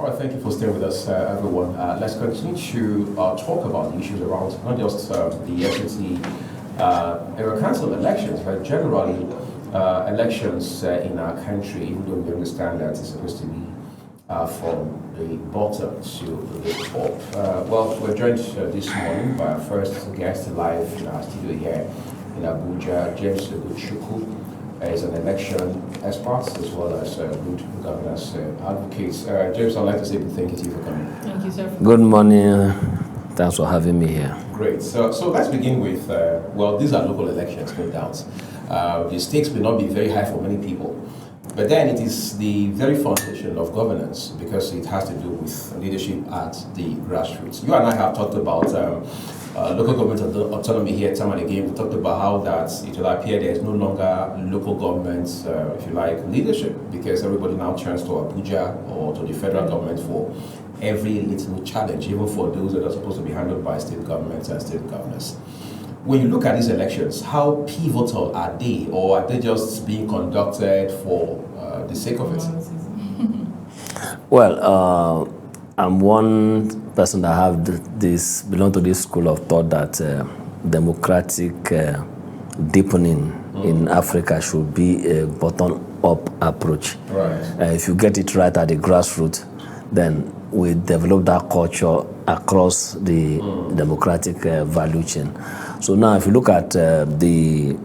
All right, thank you for staying with us, everyone. Let's continue to talk about the issues around not just the FCT area council elections, but generally elections in our country, even though we understand that it's supposed to be from the bottom to the top. Well, we're joined this morning by our first guest live in our studio here in Abuja, James Ogochukwu. Is an election expert as well as good governance advocate. James, I'd like to say thank you to you for coming. Thank you, sir. Good morning. Thanks for having me here. Great. So let's begin with, well, these are local elections, no doubt. The stakes may not be very high for many people, but then it is the very foundation of governance because it has to do with leadership at the grassroots. You and I have talked about local government autonomy here time and again. We talked about how that it will appear there is no longer local government, if you like, leadership because everybody now turns to Abuja or to the federal government for every little challenge, even for those that are supposed to be handled by state governments and state governors. When you look at these elections, how pivotal are they, or are they just being conducted for the sake of it? Well, I'm one person that have belong to this school of thought that democratic deepening in Africa should be a bottom-up approach. Right. If you get it right at the grassroots, then we develop that culture across the democratic value chain. So now, if you look at the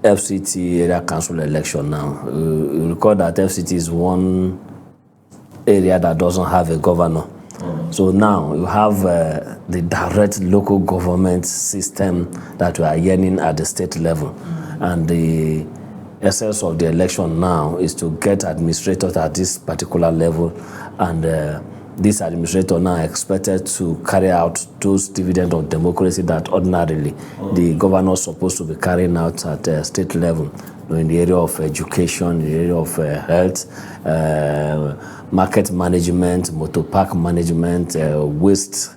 FCT area council election now, you recall that FCT is one area that doesn't have a governor. So now you have the direct local government system that we are yearning at the state level. And the essence of the election now is to get administrators at this particular level, and this administrator now expected to carry out those dividends of democracy that ordinarily the governor is supposed to be carrying out at the state level, in the area of education, in the area of health, market management, motor park management, waste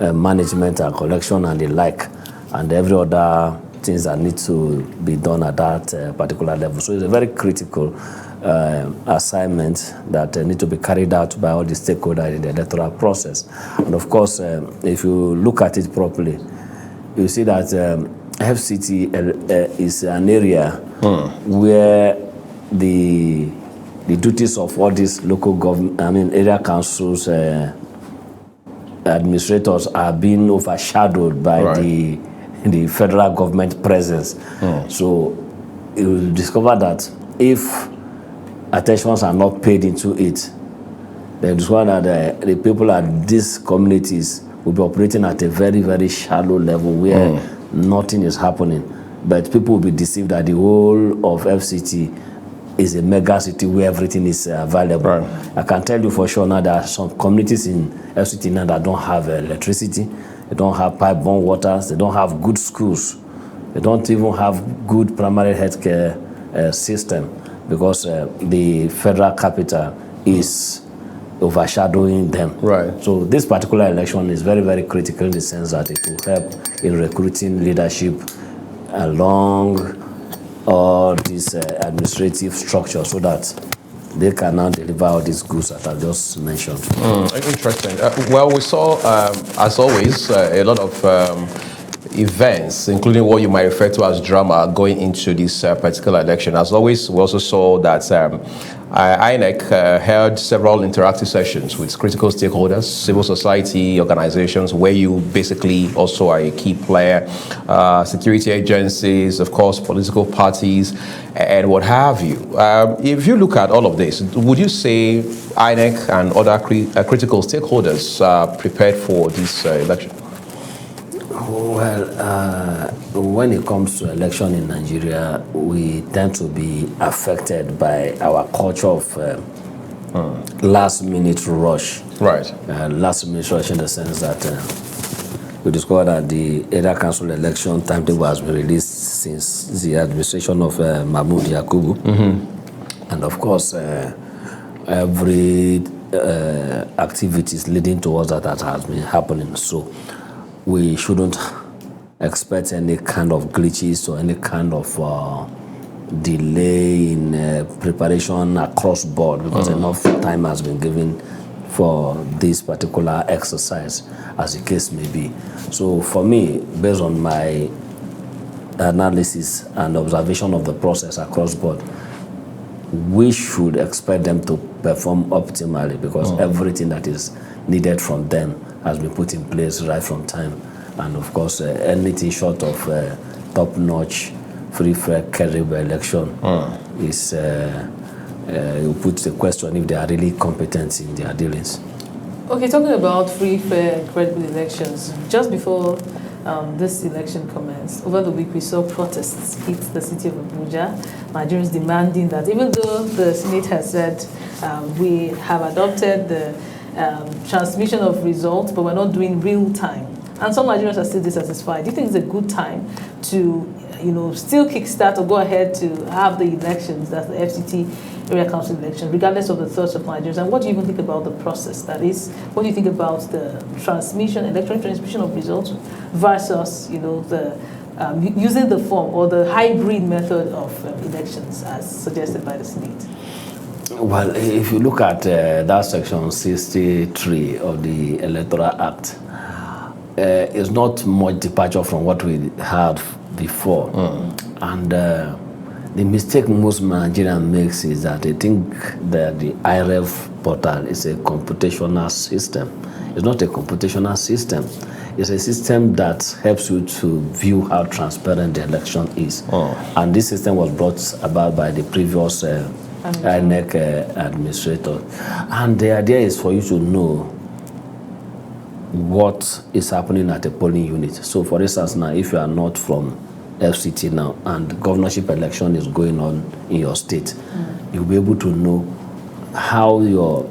management and collection and the like, and every other things that need to be done at that particular level. So it's a very critical assignment that need to be carried out by all the stakeholders in the electoral process. And of course, if you look at it properly, you see that FCT is an area where the duties of all these local government, area councils, administrators are being overshadowed by the federal government presence. So you will discover that if attentions are not paid into it, then discover that the people at these communities will be operating at a very, very shallow level where nothing is happening. But people will be deceived that the whole of FCT is a mega city where everything is available. Right. I can tell you for sure now there are some communities in FCT now that don't have electricity, they don't have pipe-borne waters, they don't have good schools, they don't even have good primary healthcare system because the federal capital is overshadowing them. Right. So this particular election is very, very critical in the sense that it will help in recruiting leadership along all these administrative structures so that they can now deliver all these goods that I just mentioned. Interesting. Well, we saw, as always, a lot of events, including what you might refer to as drama, going into this particular election. As always, we also saw that INEC held several interactive sessions with critical stakeholders, civil society organizations, where you basically also are a key player, security agencies, of course, political parties, and what have you. If you look at all of this, would you say INEC and other critical stakeholders are prepared for this election? Well, when it comes to election in Nigeria, we tend to be affected by our culture of last-minute rush. Right. Last-minute rush in the sense that we discovered that the area council election timetable has been released since the administration of Mahmoud Yakubu. And of course, every activities leading towards that has been happening. So we shouldn't expect any kind of glitches or any kind of delay in preparation across board because enough time has been given for this particular exercise, as the case may be. So for me, based on my analysis and observation of the process across board, we should expect them to perform optimally, because everything that is needed from them has been put in place right from time. And of course, anything short of top-notch, free, fair, credible election is you put the question if they are really competent in their dealings. Okay, talking about free, fair, and credible elections, just before this election commenced, over the week we saw protests hit the city of Abuja, Nigerians demanding that even though the Senate has said we have adopted the transmission of results, but we're not doing real time, and some Nigerians are still dissatisfied. Do you think it's a good time to, still kickstart or go ahead to have the elections, that's the FCT area council elections, regardless of the thoughts of Nigerians? And what do you even think about the process? That is, what do you think about the electronic transmission of results versus, the using the form or the hybrid method of elections as suggested by the Senate? Well, if you look at that section 63 of the Electoral Act, it's not much departure from what we had before. And the mistake most Nigerians makes is that they think that the IREV portal is a computational system. It's not a computational system. It's a system that helps you to view how transparent the election is. And this system was brought about by the previous INEC administrator. And the idea is for you to know what is happening at a polling unit. So for instance now, if you are not from FCT now and governorship election is going on in your state, you'll be able to know how your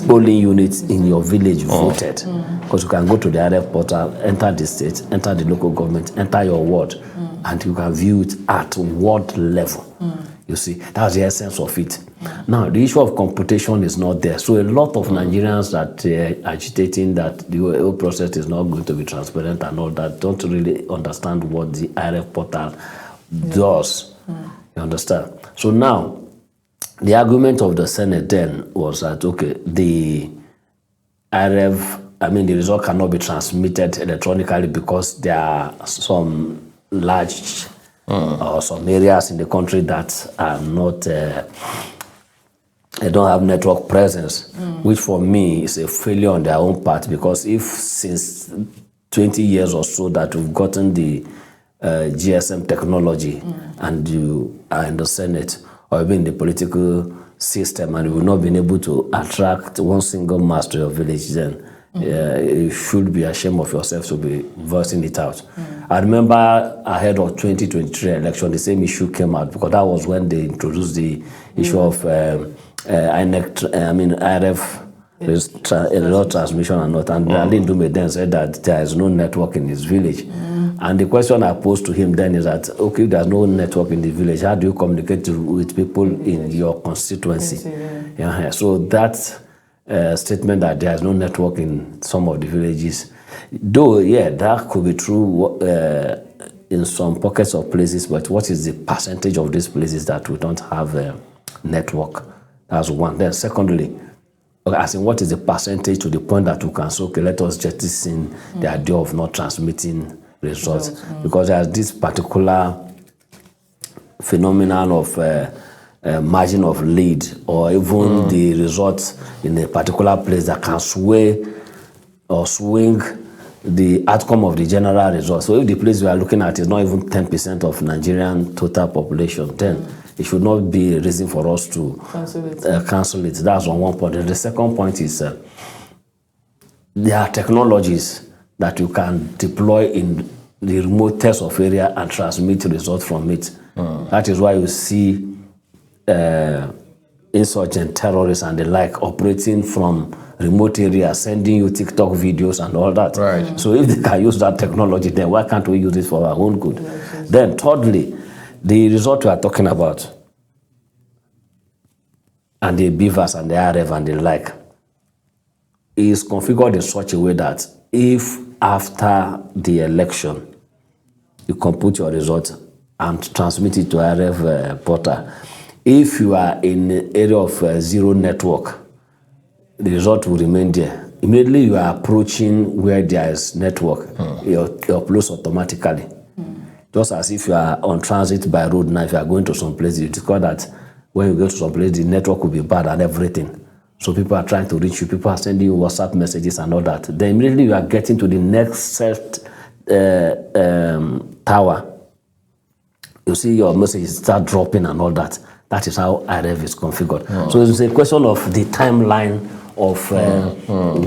polling units in your village voted. Because you can go to the IREV portal, enter the state, enter the local government, enter your ward, and you can view it at ward level. You see, that's the essence of it. Now, the issue of computation is not there. So a lot of Nigerians that are agitating that the whole process is not going to be transparent and all that don't really understand what the IREV portal does. You understand? So now, the argument of the Senate then was that, okay, the the result cannot be transmitted electronically because there are some large or some areas in the country that are not, they don't have network presence, which for me is a failure on their own part, because if since 20 years or so that we've gotten the GSM technology and you are in the Senate or even in the political system and you've not been able to attract one single mass to your village, then you should be ashamed of yourself to be voicing it out. I remember ahead of 2023 election, the same issue came out because that was when they introduced the issue of IREV result transmission and not. And Ali Ndume then said that there is no network in his village. And the question I posed to him then is that, okay, if there's no network in the village, how do you communicate with people in your constituency? So that statement that there is no network in some of the villages, though, that could be true in some pockets of places, but what is the percentage of these places that we don't have a network? That's one. Then secondly, as in what is the percentage to the point that we can say, okay, let us jettison the idea of not transmitting results, because there's this particular phenomenon of margin of lead or even the results in a particular place that can sway or swing the outcome of the general results. So if the place we are looking at is not even 10% of Nigerian total population, then it should not be a reason for us to cancel it. That's on one point. And the second point is there are technologies that you can deploy in the remotest of area and transmit results from it. That is why you see insurgent terrorists and the like operating from remote areas, sending you TikTok videos and all that. Right. So if they can use that technology, then why can't we use it for our own good? Then thirdly, the result we are talking about and the beavers and the IREV and the like is configured in such a way that if after the election you compute your result and transmit it to IREV portal, if you are in an area of zero network, the result will remain there. Immediately you are approaching where there is network, it uploads automatically. Just as if you are on transit by road now, if you are going to some place, you discover that when you go to some place, the network will be bad and everything. So people are trying to reach you, people are sending you WhatsApp messages and all that. Then immediately you are getting to the next set tower. You see your messages start dropping and all that. That is how IRF is configured. So it's a question of the timeline of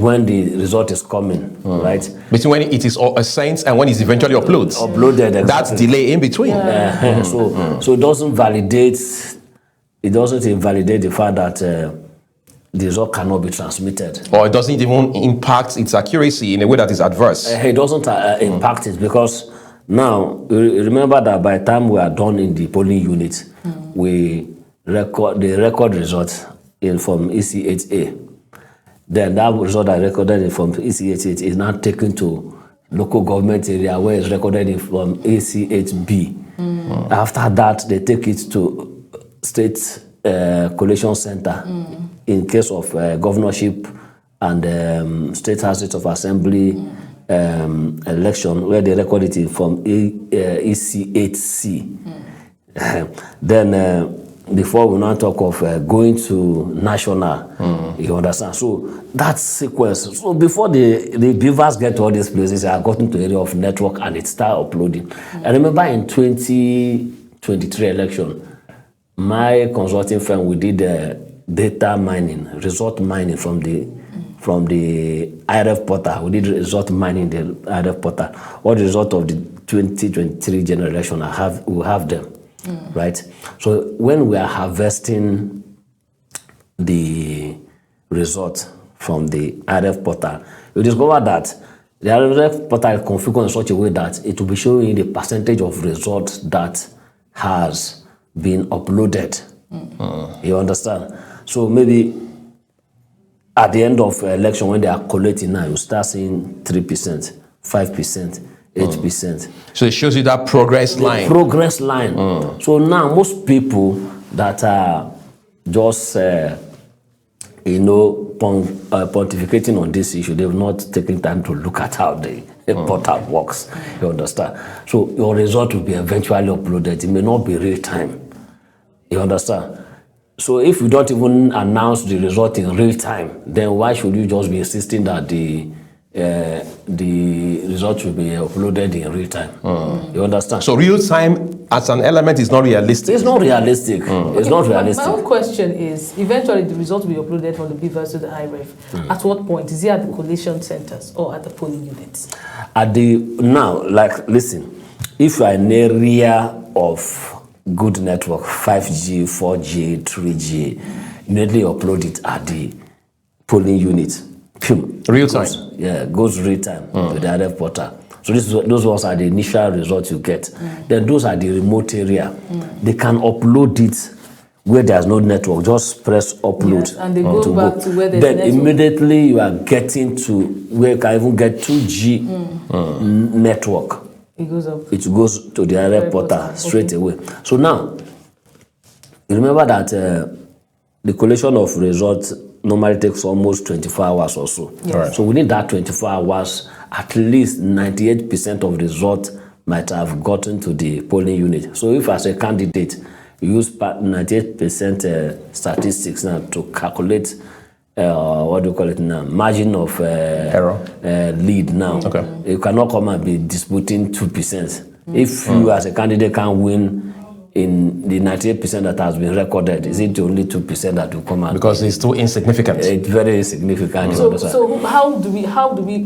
when the result is coming, right? Between when it is sent and when it eventually uploads. Uploaded, exactly. That's delay in between. So it doesn't validate. It doesn't invalidate the fact that the result cannot be transmitted. Or it doesn't even impact its accuracy in a way that is adverse. It doesn't impact it because now remember that by the time we are done in the polling unit, we record the record results from EC8A. Then that result that recorded from EC8A is now taken to local government area where it's recorded from EC8B. After that, they take it to state collation center in case of governorship and state houses of assembly election where they record it from EC8C. Then before we now talk of going to national, you understand? So that sequence, so before the beavers get to all these places, they are gotten to area of network and it start uploading. I remember in 2023 election, my consulting firm, we did data mining, result mining from the IRF portal. We did result mining the IRF portal. What the result of the 2023 general election we have them, right? So when we are harvesting the result from the IRF portal, we discover that the IRF portal is configured in such a way that it will be showing the percentage of results that has been uploaded. You understand? So maybe at the end of election, when they are collating now, you start seeing 3%, 5%, 8%. So it shows you that progress line. Progress line. So now most people that are just, pontificating on this issue, they've not taken time to look at how the portal works. You understand? So your result will be eventually uploaded. It may not be real time. You understand? So if you don't even announce the result in real time, then why should you just be insisting that the result will be uploaded in real time? You understand? So real time as an element is not realistic. It's not realistic. It's not realistic. My own question is, eventually the result will be uploaded from the beavers to the IRF. At what point? Is it at the collation centers or at the polling units? Listen, if you are in an area of good network, 5G, 4G, 3G, immediately upload it at the polling unit. Real time? Goes real time to the IRF portal. So those ones are the initial results you get. Then those are the remote area. They can upload it where there's no network. Just press upload. Yes, and they go back to where there's then network. Immediately you are getting to where you can even get 2G network. It goes up. It goes to the IRF portal straight away. So now, you remember that the collation of results normally takes almost 24 hours or so. Yes. Right. So within that 24 hours, at least 98% of the results might have gotten to the polling unit. So if as a candidate, you use 98% statistics now to calculate margin of error lead now. Okay. You cannot come and be disputing 2%. If you as a candidate can win in the 98% that has been recorded, is it only 2% that will come out? Because it's too insignificant. It's very insignificant. So how do we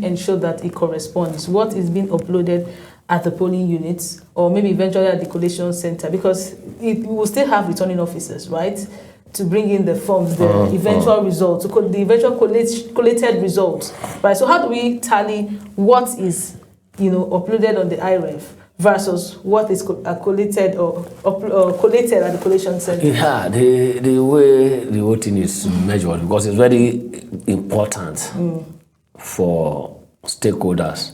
ensure that it corresponds? What is being uploaded at the polling units or maybe eventually at the collation center? Because we will still have returning officers, right? To bring in the forms, the eventual results, the eventual collated results, right? So how do we tally what is, uploaded on the IRF versus what is collated or collated at the collation center? Yeah, the way the whole thing is measured, because it's very important for stakeholders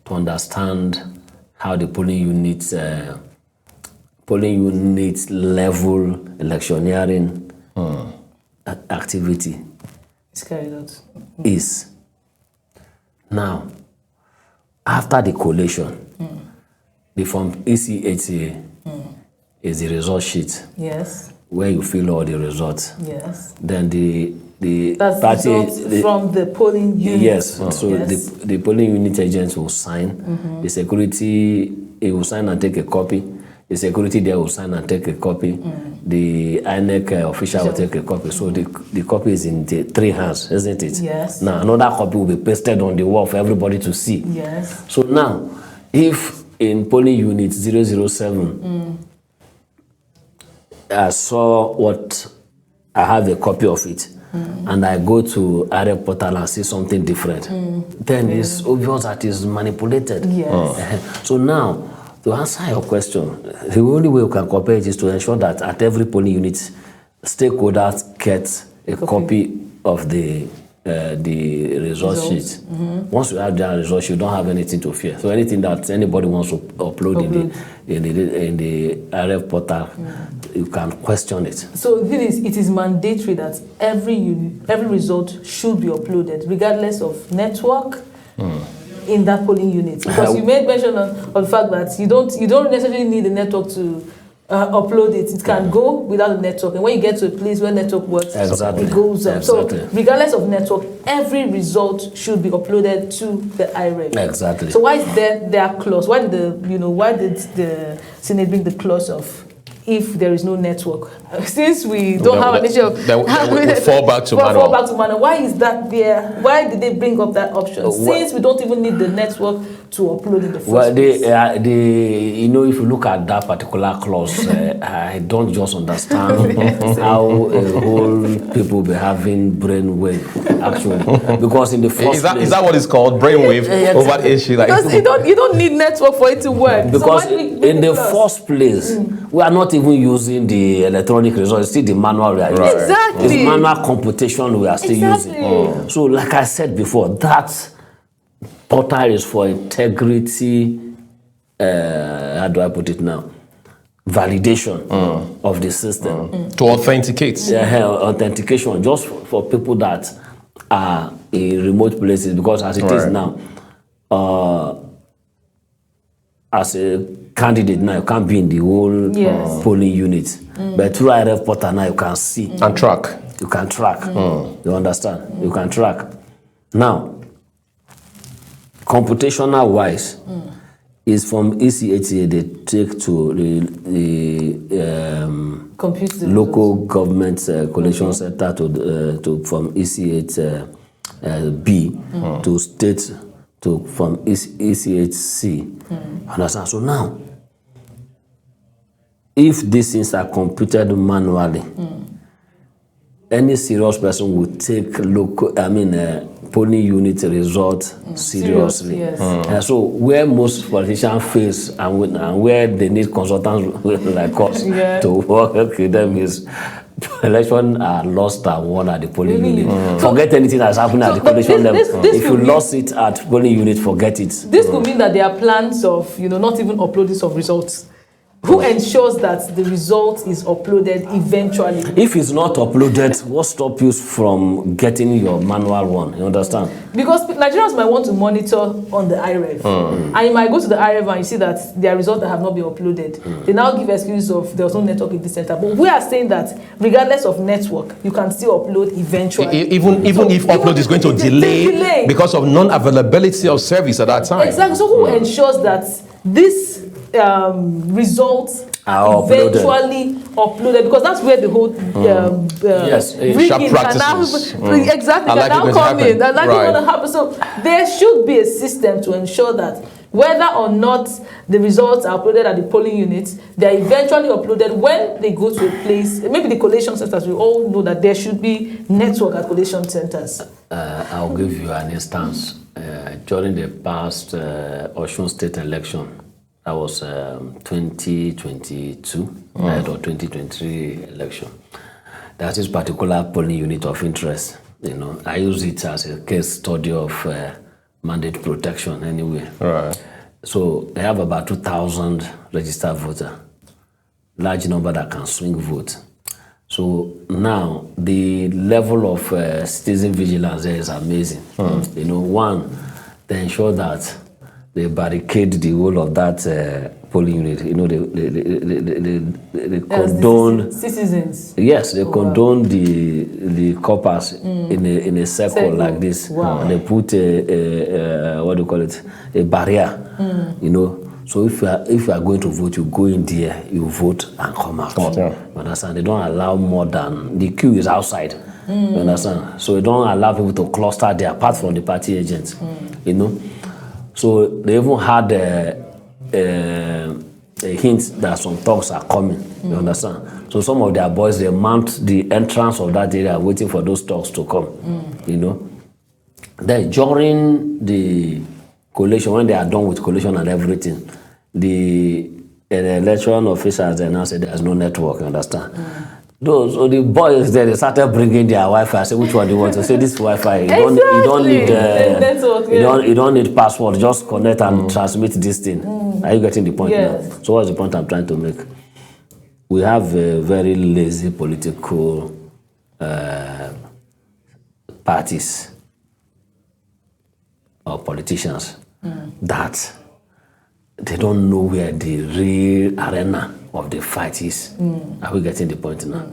to understand how the polling unit level electioneering activity It's carried out. is. Now, after the collation, the Form ECHA is the result sheet Yes. where you fill all the results. Yes. Then the That's party results from the polling unit. yes, so Yes. the polling unit agents will sign. The security he will sign and take a copy. The security there will sign and take a copy. The INEC official will take a copy. So the copy is in the 3 hands, isn't it? Yes. Now another copy will be pasted on the wall for everybody to see. Yes. So now, if in polling unit 007, I saw what, I have a copy of it, and I go to IREV portal and see something different, then it's obvious that it's manipulated. Yes. So now, to answer your question, the only way we can compare it is to ensure that at every polling unit, stakeholders get a copy of the result sheet. Once you have that result sheet, you don't have anything to fear. So anything that anybody wants to upload. in the IREV portal, you can question it. So the thing is, it is mandatory that every result should be uploaded, regardless of network in that polling unit. Because you made mention of the fact that you don't necessarily need the network to upload it. It can go without the network, and when you get to a place where network works, Exactly. it goes up. Exactly. So regardless of network, every result should be uploaded to the IREV. Exactly. So why is there clause? Why did the Senate bring the clause of if there is no network? Since we don't have an issue of we fall back to manual. Fall back to manual. Why is that there? Why did they bring up that option? Since we don't even need the network to upload in the first place. You know, if you look at that particular clause, I don't just understand how whole people be having brainwave actually, because in the first place, is that what it's called, brainwave over issue? Like, because you don't need network for it to work. because so in the first place, we are not even using the electronic result. It's still the manual we are using. Exactly. It's manual computation we are still using. So, like I said before, that portal is for integrity. How do I put it now? Validation of the system. to authenticate. Authentication, just for people that are in remote places, because as it is now, as a candidate now, you can't be in the whole polling unit. But through IREV portal now, you can see. And track. You can track. You understand? You can track. Now, computational wise, is from ECHA they take to the local government collation center to from ECH B to state to from ECHC. Understand? So now, if these things are computed manually, any serious person will take polling unit result seriously. Yes. So where most politicians face and where they need consultants like us to work with them is election are lost and won at the polling unit. Forget anything that's happening at the collation level. If you lost it at polling unit, forget it. This could mean that there are plans of not even uploading some results. Who ensures that the result is uploaded eventually? If it's not uploaded, what stops you from getting your manual one? You understand? Because Nigerians might want to monitor on the IREV. And you might go to the IREV and you see that there are results that have not been uploaded. They now give excuse of there was no network in this center. But we are saying that regardless of network, you can still upload eventually. Even if upload is going to delay because of non-availability of service at that time. Exactly. So who ensures that this results are eventually uploaded? Because that's where the whole sharp practices exactly can now come in. That's going to happen. So there should be a system to ensure that whether or not the results are uploaded at the polling units, they are eventually uploaded when they go to a place, maybe the collation centers. We all know that there should be network at collation centers. I'll give you an instance. During the past Osun State election, that was 2022 or 2023 election. That's this particular polling unit of interest. I use it as a case study of mandate protection anyway. Right. So I have about 2,000 registered voters, large number that can swing vote. So now the level of citizen vigilance there is amazing. You know, one, they ensure that they barricade the whole of that polling unit. You know, they condone citizens. Yes, they condone the coppers in a circle like this, and they put a what do you call it, a barrier. You know. So if you are going to vote, you go in there, you vote and come out. You understand? They don't allow more than the queue is outside. You understand? So they don't allow people to cluster there apart from the party agents. You know. So they even had a hint that some talks are coming. You understand? So some of their boys, they mount the entrance of that area waiting for those talks to come. You know. Then during the collation, when they are done with collation and everything, the election officials then now said there's no network, you understand? So the boys there, they started bringing their Wi-Fi. I said, which one do you want? I said, this Wi-Fi. You don't need network, you don't need password. Just connect and transmit this thing. Are you getting the point now? So what's the point I'm trying to make? We have a very lazy political parties or politicians that they don't know where the real arena of the fight is. Are we getting the point now?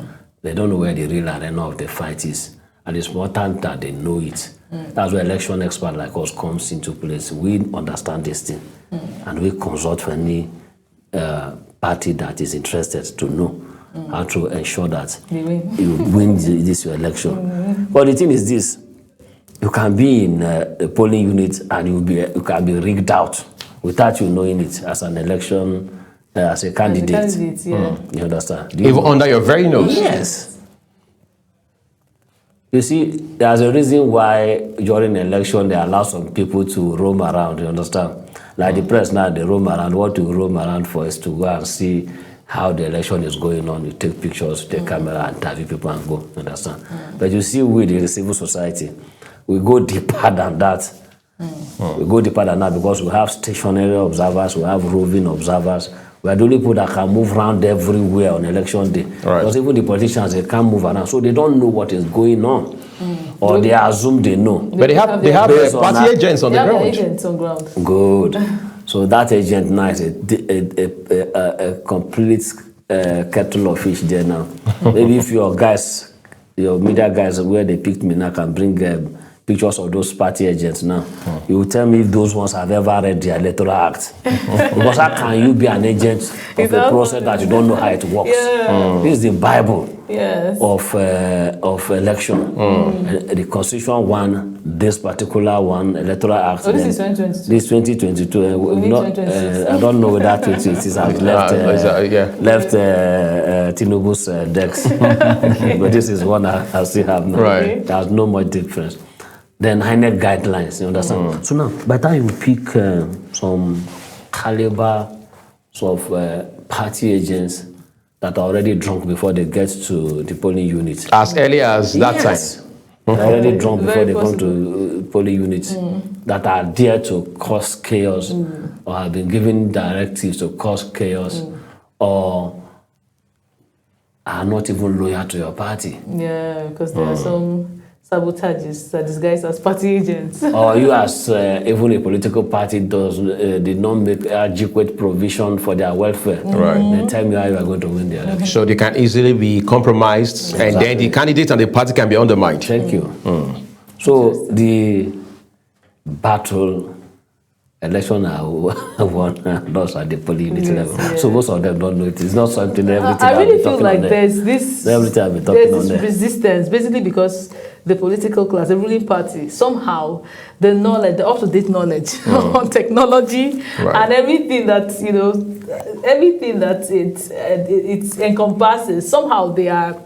They don't know where the real arena of the fight is. And it's important that they know it. That's where election expert like us comes into place. We understand this thing. And we consult for any party that is interested to know how to ensure that you win this your election. But the thing is this, you can be in a polling unit and you can be rigged out without you knowing it as an election, as a candidate. You understand? Even under your very nose? Yes. You see, there's a reason why during election they allow some people to roam around, you understand? Like the press now, they roam around. What you roam around for is to go and see how the election is going on. You take pictures, take camera, and interview people and go, you understand? But you see, we, the civil society, we go deeper than that. We go deeper than that because we have stationary observers, we have roving observers. We are the only people that can move around everywhere on election day. Because even the politicians, they can't move around. So they don't know what is going on. Or they assume they know. But they have party agents on the ground. Agents on ground. Good. So that agent now is a complete kettle of fish there now. Maybe if your guys, your media guys, where they picked me now, can bring pictures of those party agents now. You will tell me if those ones have ever read the electoral act. Because how can you be an agent of a process that you don't know how it works? This is the Bible of election. The Constitution one, this particular one, electoral act. So this is 2022. This 2022. I don't know whether 2026 has left Tinubu's decks. But this is one I still have now. There's no much difference. Then INEC guidelines, you understand? So now, by the time you pick some caliber of party agents that are already drunk before they get to the polling unit. As early as that time? They're already drunk before they come to polling units that are there to cause chaos or have been given directives to cause chaos or are not even loyal to your party. Yeah, because there are some sabotages that disguise as party agents. Or you as even a political party did not make adequate provision for their welfare. They tell me how you are going to win the election. So they can easily be compromised and then the candidate and the party can be undermined. Thank you. So the battle election are won lost at the polling unit level. So most of them don't know it. It's not something everything I really feel like there's this resistance, basically because the political class, the ruling party, somehow the knowledge, the up-to-date knowledge on technology and everything that everything that it encompasses, somehow they are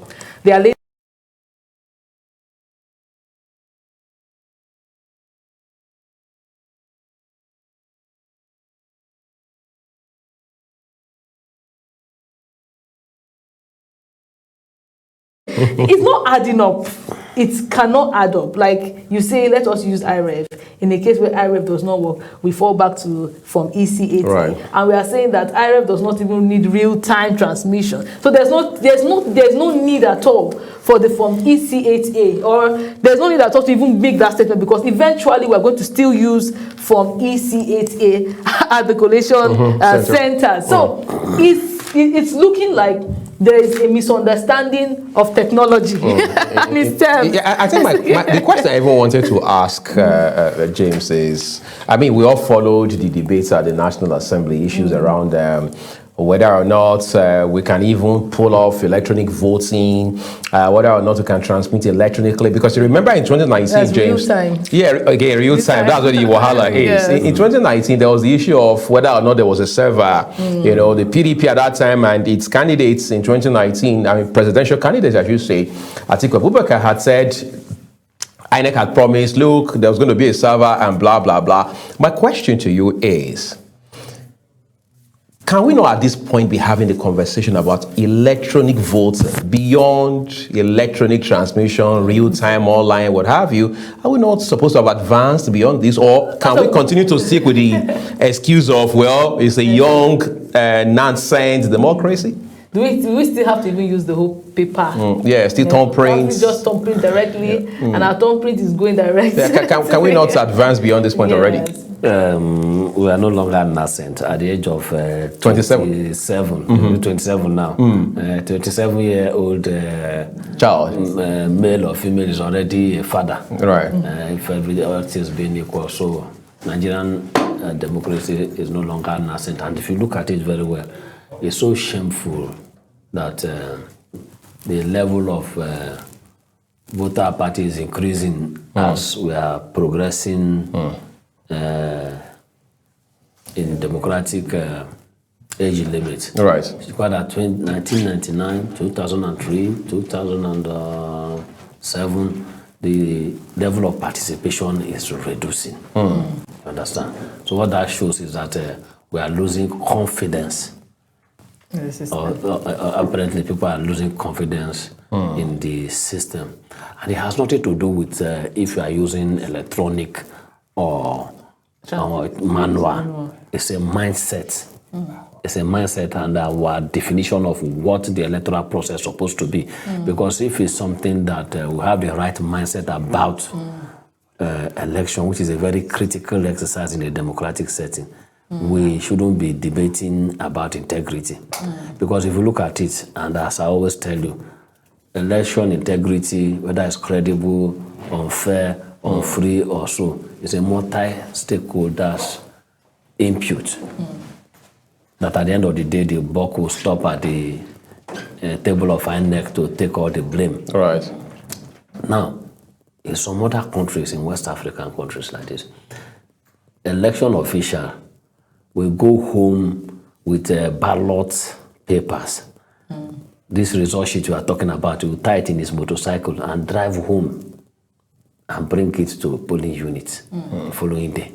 it's not adding up. it cannot add up. Like you say, let us use IREF. In a case where IREF does not work, we fall back to from EC80. Right. And we are saying that IREF does not even need real-time transmission. So there's no need at all for the from EC8A, or there's no need at all to even make that statement, because eventually we're going to still use from EC8A at the collation center. So it's looking like there is a misunderstanding of technology and its terms. Yeah, I think the question I even wanted to ask James is, I mean, we all followed the debates at the National Assembly, issues around whether or not we can even pull off electronic voting, whether or not we can transmit electronically. Because you remember in 2019, That's James. real time. Yeah, again, real time. That's what the Wahala is. Yes. In 2019, there was the issue of whether or not there was a server. You know, the PDP at that time and its candidates in 2019, I mean, presidential candidates, I should say, Atiku Abubakar had said, INEC had promised, look, there was going to be a server and blah, blah, blah. My question to you is, can we not at this point be having the conversation about electronic voting beyond electronic transmission, real-time, online, what have you? Are we not supposed to have advanced beyond this? Or can we continue to stick with the excuse of, well, it's a young, nonsense democracy? Do we still have to even use the whole paper? Yeah, still thumb prints. We just thumb print directly, and our thumb print is going direct. Yeah, can we not advance beyond this point already? We are no longer nascent at the age of 27. 27 now. 27-year-old Child. male or female is already a father. Right. If everything is being equal, so Nigerian democracy is no longer nascent. And if you look at it very well, it's so shameful that the level of voter apathy is increasing as we are progressing in democratic age limit. Right. It's quite at 1999, 2003, 2007, the level of participation is reducing. You understand? So what that shows is that we are losing confidence. Apparently, people are losing confidence in the system. And it has nothing to do with if you are using electronic or manual. It's a mindset. It's a mindset and our definition of what the electoral process is supposed to be. Because if it's something that we have the right mindset about election, which is a very critical exercise in a democratic setting, we shouldn't be debating about integrity. Because if you look at it, and as I always tell you, election integrity, whether it's credible, unfair, unfree or so, is a multi-stakeholders input. That at the end of the day, the buck will stop at the table of INEC to take all the blame. Right. Now, in some other countries, in West African countries like this, election official will go home with ballot papers. This result sheet you are talking about, he will tie it in his motorcycle and drive home and bring it to polling units the following day.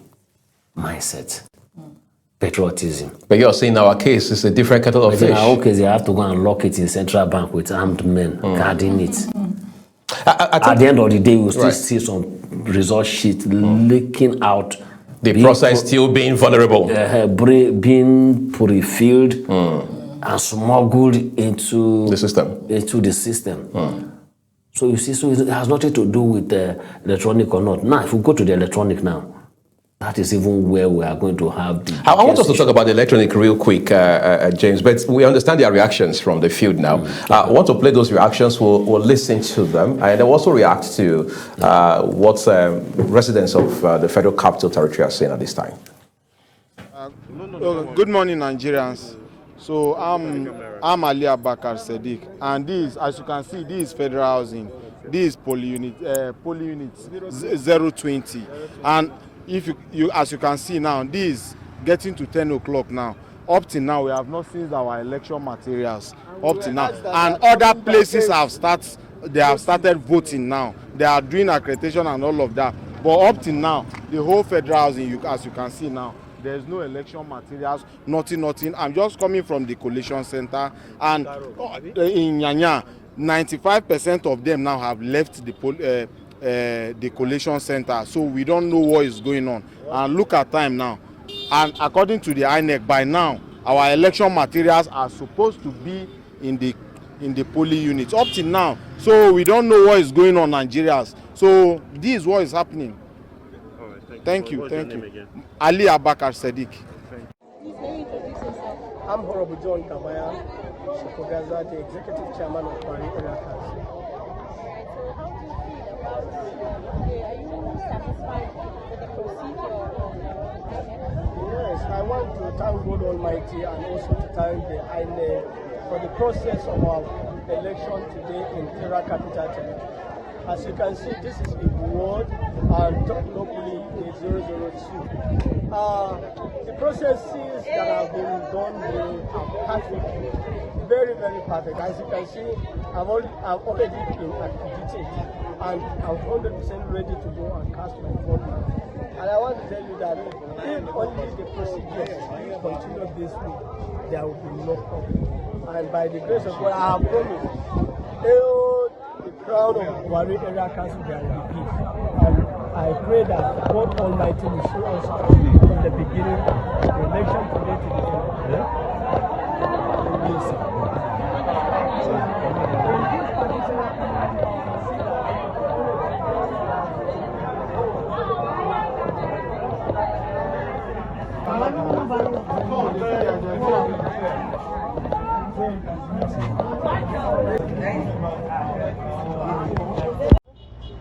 Mindset. Patriotism. But you're saying our case is a different kettle of fish. In our case, they have to go and lock it in central bank with armed men guarding it. At the end of the day, we'll still see some result sheet leaking out. The process still being vulnerable. Being pre-filled and smuggled into the system. So you see, so it has nothing to do with the electronic or not. Now, if we go to the electronic now, that is even where we are going to have the... I want us to talk about the electronic real quick, James, but we understand their reactions from the field now. I want to play those reactions, we'll listen to them, and I'll also react to what residents of the Federal Capital Territory are saying at this time. Good morning, Nigerians. So I'm Ali Abakar Sadiq, and this, as you can see, this is federal housing. This is poly unit 020, and if you as you can see now, this is getting to 10 o'clock now. Up till now, we have not seen our election materials up till now, and other places have started voting now. They are doing accreditation and all of that. But up till now, the whole federal housing, as you can see now, There's no election materials, nothing. I'm just coming from the collation center, and in Nyanya, 95% of them now have left the collation center, so we don't know what is going on. And look at time now, and according to the INEC, by now our election materials are supposed to be in the polling units up till now, so we don't know what is going on, Nigerians. So this is what is happening. All right, Thank you. What's your name again? Ali Abakar Sadiq. I'm Honorable John Kabaya Shokogaza, the Executive Chairman of Kwari Area Council. So how do you feel about today? Are you satisfied with the procedure of Yes, I want to thank God Almighty and also to thank the INEC for the process of our election today in Federal Capital Territory. As you can see, this is in Ward and locally in 002. The processes that have been done here are perfect, very perfect. As you can see, I've already been accredited and I'm 100% ready to go and cast my vote now. And I want to tell you that if only the procedures continue this week, there will be no problem. And by the grace of God, I have promised the crowd of Kwari Area Council, there will be peace. And I pray that God Almighty will show us from the beginning of the election today to the end. Yes.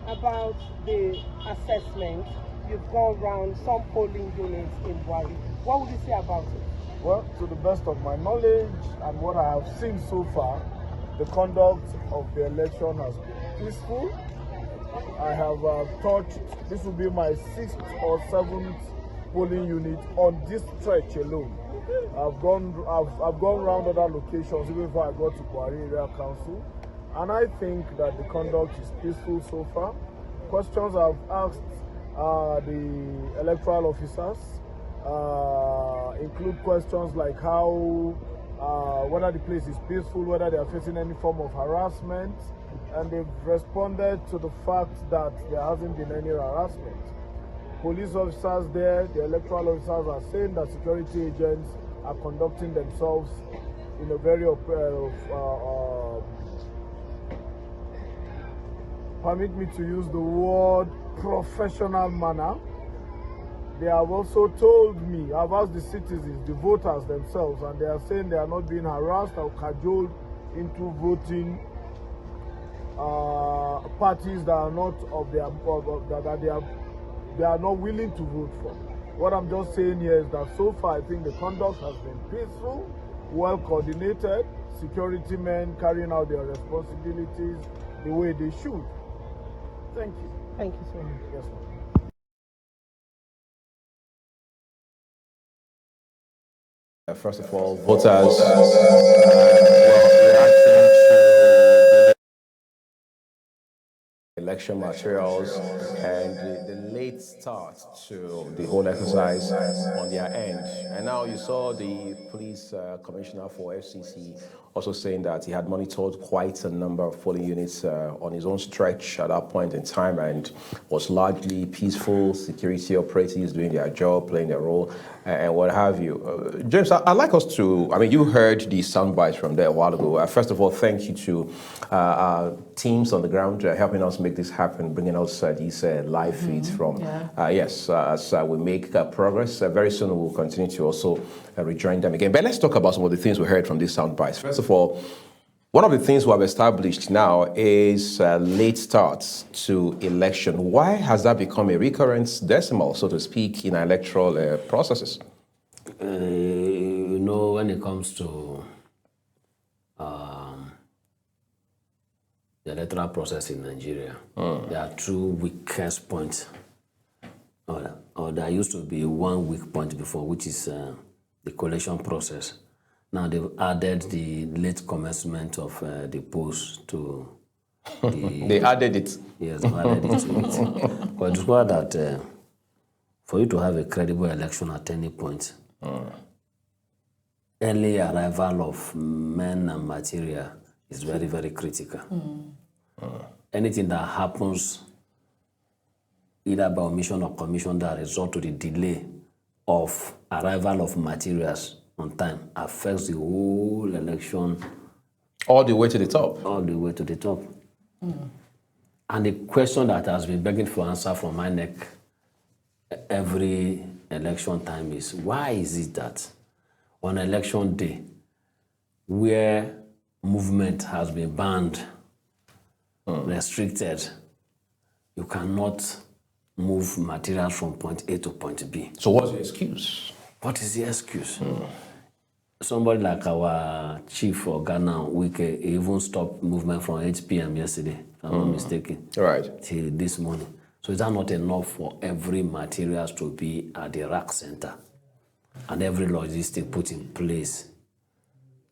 About the assessment, you've gone around some polling units in Wari. What would you say about it? Well, to the best of my knowledge and what I have seen so far, the conduct of the election has been peaceful. I have touched, this will be my 6th or 7th polling unit on this stretch alone. I've gone around other locations even before I got to Kwari Area Council, and I think that the conduct is peaceful so far. Questions I've asked the electoral officers include questions like how, whether the place is peaceful, whether they are facing any form of harassment, and they've responded to the fact that there hasn't been any harassment. Police officers there, the electoral officers are saying that security agents are conducting themselves in a very, permit me to use the word, professional manner. They have also told me, I've asked the citizens, the voters themselves, and they are saying they are not being harassed or cajoled into voting parties that are not of their, that they are not willing to vote for. What I'm just saying here is that so far I think the conduct has been peaceful, well coordinated, security men carrying out their responsibilities the way they should. Thank you. Thank you so much. Yes, ma'am. First of all, voters election materials and the late start to the whole exercise on their end. And now you saw the police commissioner for FCC also saying that he had monitored quite a number of polling units on his own stretch at that point in time and was largely peaceful, security operatives doing their job, playing their role, and what have you. James, I'd like us to, you heard the sound bites from there a while ago. First of all, thank you to our teams on the ground helping us make this happen, bringing us these live feeds from, as we make progress. Very soon we'll continue to also rejoin them again. But let's talk about some of the things we heard from these sound bites. First of all, one of the things we have established now is late starts to election. Why has that become a recurrence decimal, so to speak, in electoral processes? When it comes to the electoral process in Nigeria, there are two weakest points, or there used to be one weak point before, which is the collation process. Now they've added the late commencement of the polls to the... They added it. Yes, they added it to it. But it's clear that for you to have a credible election at any point, early arrival of men and material is very, very critical. Anything that happens either by omission or commission that result to the delay of arrival of materials on time affects the whole election All the way to the top. all the way to the top. And the question that has been begging for answer from INEC every election time is, why is it that on election day, where movement has been banned, restricted, you cannot move materials from point A to point B? So what's the excuse? What is the excuse? Somebody like our chief for Ghana, Wike, even stopped movement from 8 p.m. yesterday, if I'm not mistaken, Right. till this morning. So is that not enough for every materials to be at the rack center and every logistic put in place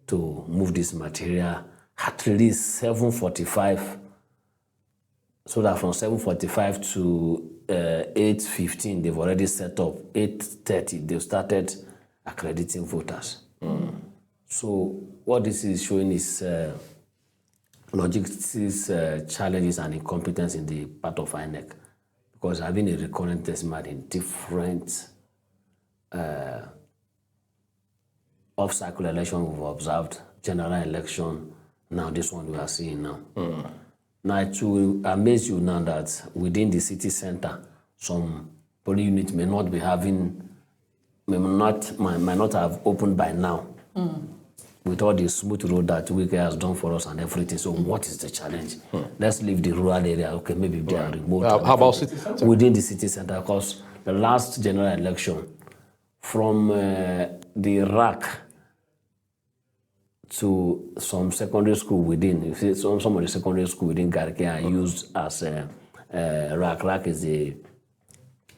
to move this material at least 7:45, so that from 7:45 to 8:15 they've already set up. 8:30 they've started accrediting voters. So what this is showing is logistics challenges and incompetence in the part of INEC, because having a recurrent decimal in different off-cycle election we've observed, general election, now this one we are seeing now. Now it will amaze you now that within the city center, some polling units may not be having, might not have opened by now. With all the smooth road that Wike has done for us and everything. So what is the challenge? Let's leave the rural area. Okay, maybe they are remote. How about city center? Within the city center, because the last general election, from the rack to some secondary school within, you see some of the secondary school within Garke are used as rack. Rack is the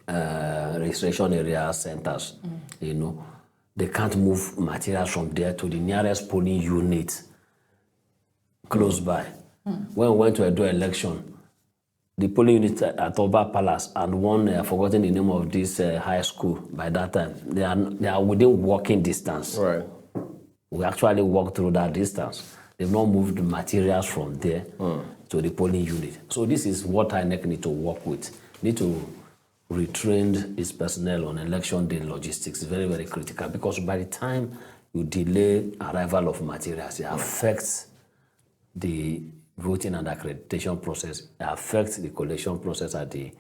registration area centers, you know. They can't move materials from there to the nearest polling unit close by. When we went to Edo election, the polling unit at Oba Palace and one, I've forgotten the name of this high school by that time, they are within walking distance. Right. We actually walked through that distance. They've not moved the materials from there to the polling unit. So this is what INEC need to work with. Need to retrain its personnel on election day logistics. Very, very critical, because by the time you delay arrival of materials, it affects the voting and accreditation process, it affects the collection process at the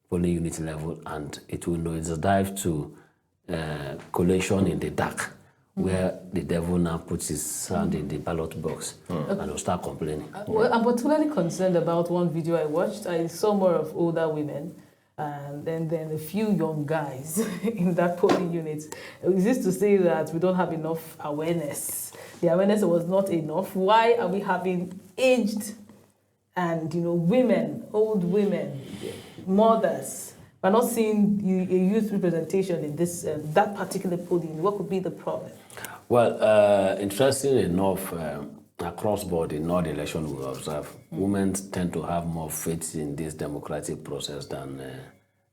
polling unit level, and it will dive to collation in the dark, where the devil now puts his hand in the ballot box and will start complaining. Well, I'm particularly concerned about one video I watched. I saw more of older women and then a few young guys in that polling unit. It used to say that we don't have enough awareness. The awareness was not enough. Why are we having aged and women, old women, mothers? We're not seeing a youth representation in this that particular polling. What could be the problem? Well, interestingly enough, across board in all the elections we observe, women tend to have more faith in this democratic process than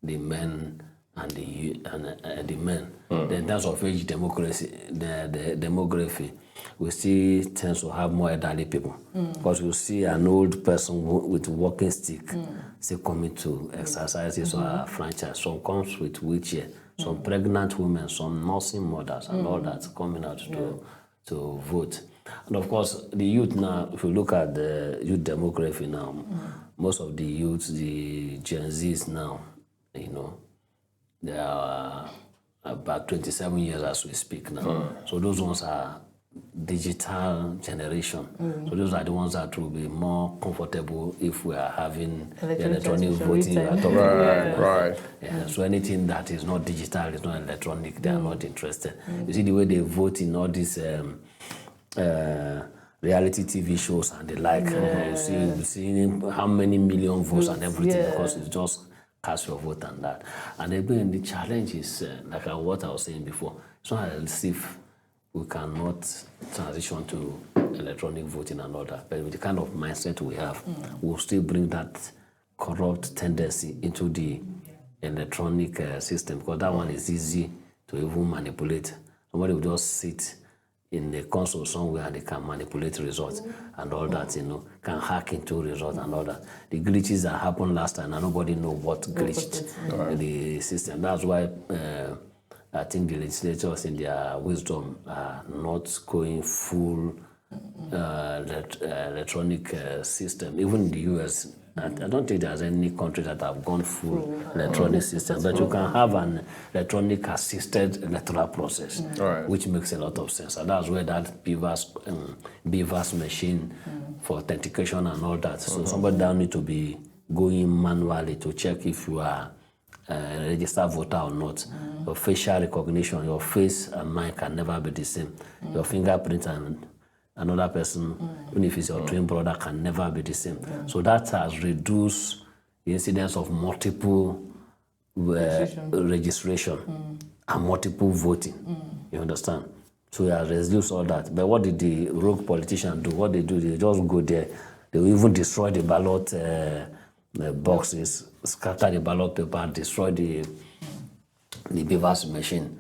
the men and the men. In terms of age democracy, the demography, we still tend to have more elderly people, because you see an old person with a walking stick still coming to exercises or franchise. Some comes with wheelchair, some pregnant women, some nursing mothers, and all that coming out to vote. And of course, the youth now, if you look at the youth demography now, most of the youth, the Gen Zs now, they are about 27 years as we speak now. So those ones are digital generation. So those are the ones that will be more comfortable if we are having electronic voting. Right. Yeah, so anything that is not digital, is not electronic, they are not interested. You see the way they vote in all these reality TV shows and the like. You see how many million votes and everything, because it's just cast your vote and that. And again, the challenge is, like what I was saying before, it's not as if we cannot transition to electronic voting and all that, but with the kind of mindset we have, we'll still bring that corrupt tendency into the electronic system, because that one is easy to even manipulate. Somebody will just sit in a console somewhere and they can manipulate results and all that, can hack into results and all that. The glitches that happened last time, and nobody know what glitched the system. That's why I think the legislators in their wisdom are not going full electronic system. Even in the US, I don't think there's any country that have gone full electronic system, but you can have an electronic assisted electoral process, which makes a lot of sense. And that's where that BVAS machine for authentication and all that. So somebody down need to be going manually to check if you are a registered voter or not. Your facial recognition, your face and mine can never be the same. Your fingerprint and another person, even if it's your twin brother, can never be the same. So that has reduced the incidence of multiple registration and multiple voting. You understand? So it has reduced all that. But what did the rogue politicians do? What they do, they just go there. They will even destroy the ballot boxes, scatter the ballot paper, destroy the BVAS machine,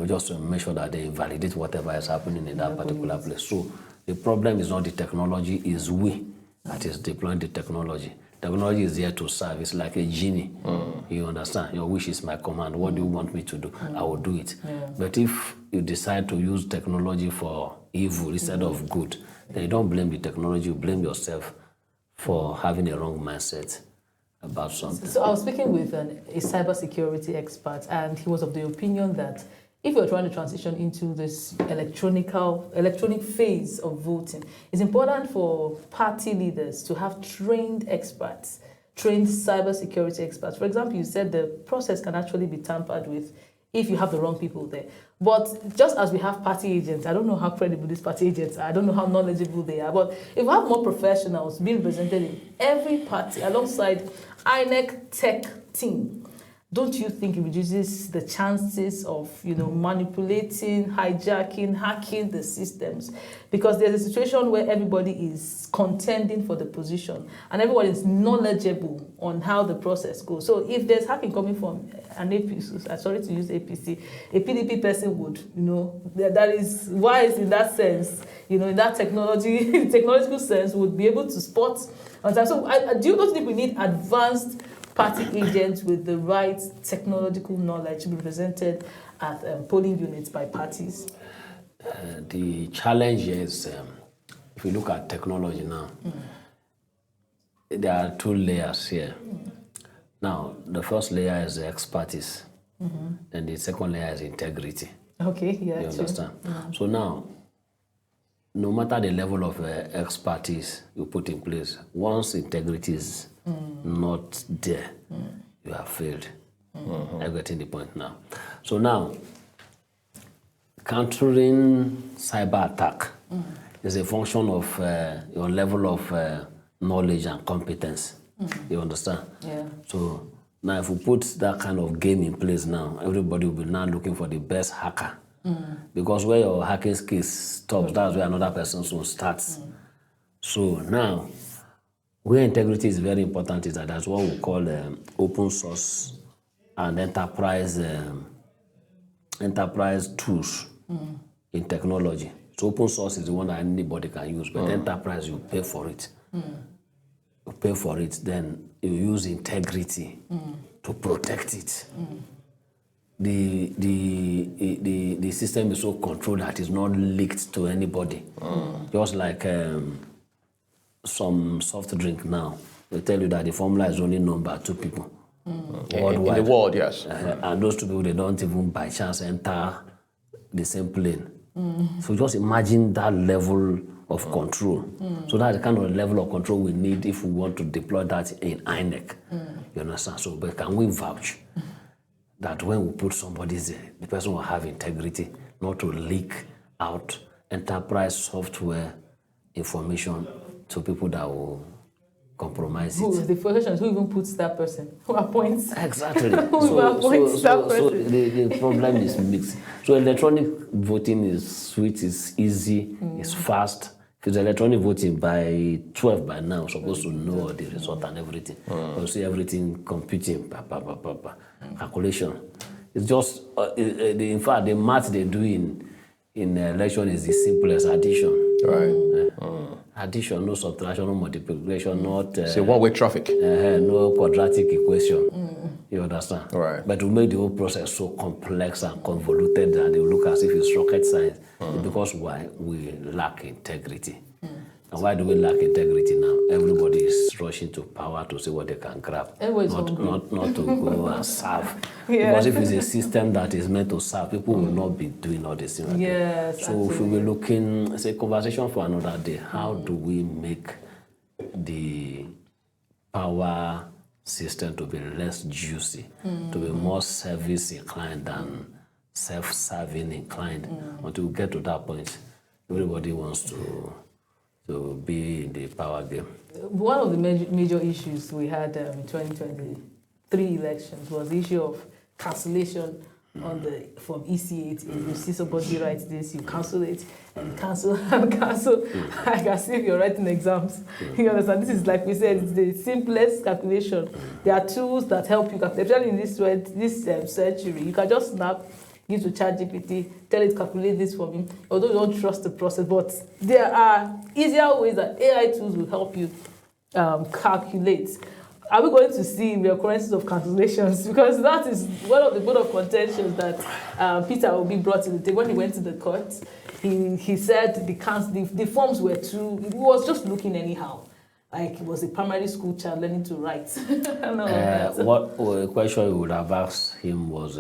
just to make sure that they invalidate whatever is happening in that particular place. So the problem is not the technology, it's we that is deploying the technology. Technology is there to serve. It's like a genie. You understand? Your wish is my command. What do you want me to do? I will do it. But if you decide to use technology for evil instead of good, then you don't blame the technology, you blame yourself for having a wrong mindset about something. So I was speaking with a cybersecurity expert, and he was of the opinion that if you're trying to transition into this electronic phase of voting, it's important for party leaders to have trained experts, trained cybersecurity experts. For example, you said the process can actually be tampered with if you have the wrong people there. But just as we have party agents, I don't know how credible these party agents are, I don't know how knowledgeable they are, but if we have more professionals being represented in every party alongside INEC tech team, don't you think it reduces the chances of, manipulating, hijacking, hacking the systems? Because there's a situation where everybody is contending for the position and everyone is knowledgeable on how the process goes. So if there's hacking coming from an APC, sorry to use APC, a PDP person would, that is wise in that sense, in that technological sense, would be able to spot on time. So don't you think we need advanced party agents with the right technological knowledge to be represented at polling units by parties? The challenge is, if you look at technology now, there are two layers here. Now, the first layer is expertise, and the second layer is integrity. Okay, yeah. You understand? So now, no matter the level of expertise you put in place, once integrity is not there, you have failed. I'm getting the point now. So now, countering cyber attack is a function of your level of knowledge and competence. You understand? Yeah. So now if we put that kind of game in place now, everybody will be now looking for the best hacker. Because where your hacking skills stops, that's where another person soon starts. So now, where integrity is very important is that that's what we call open source and enterprise tools in technology. So open source is the one that anybody can use, but enterprise, you pay for it. You pay for it, then you use integrity to protect it. The system is so controlled that it's not leaked to anybody. Just like some soft drink now, they tell you that the formula is only known by 2 people. In the world, yes. And those 2 people, they don't even by chance enter the same plane. So just imagine that level of control. So that's the kind of level of control we need if we want to deploy that in INEC. You understand? So, but can we vouch that when we put somebody there, the person will have integrity, not to leak out enterprise software information to people that will compromise it? The question is, who even puts that person? Who appoints? Exactly. Who appoints that person? So the problem is mixed. So electronic voting is sweet, it's easy, it's fast, If it's electronic voting, by 12 by now, supposed to know the result and everything. You see everything computing, calculation. It's just, in fact, the math they do in election is the simplest addition. Right. Addition, no subtraction, no multiplication, not... So one-way traffic. No quadratic equation. You understand? Right. But to make the whole process so complex and convoluted that they look as if it's rocket science, it's because why? We lack integrity. And why do we lack integrity now? Everybody is rushing to power to see what they can grab, not to go and serve. Because if it's a system that is meant to serve, people will not be doing all this thing. Yes. So if we were looking, it's a conversation for another day. How do we make the power system to be less juicy, to be more service inclined than self-serving inclined? Until we get to that point, everybody wants to be in the power game. One of the major issues we had in 2023 elections was the issue of cancellation from EC8. If you see somebody write this, you cancel it, and cancel and cancel. Like as if you're writing exams. You understand? This is, like we said, it's the simplest calculation. There are tools that help you calculate. Especially in this century, you can just snap, use to ChatGPT, tell it calculate this for me. Although you don't trust the process, but there are easier ways that AI tools will help you calculate. Are we going to see reoccurrences of cancellations? Because that is one of the bone of contentions that Peter Obi brought to the table when he went to the court. He said the forms were too. He was just looking anyhow, like it was a primary school child learning to write. What question we would have asked him was,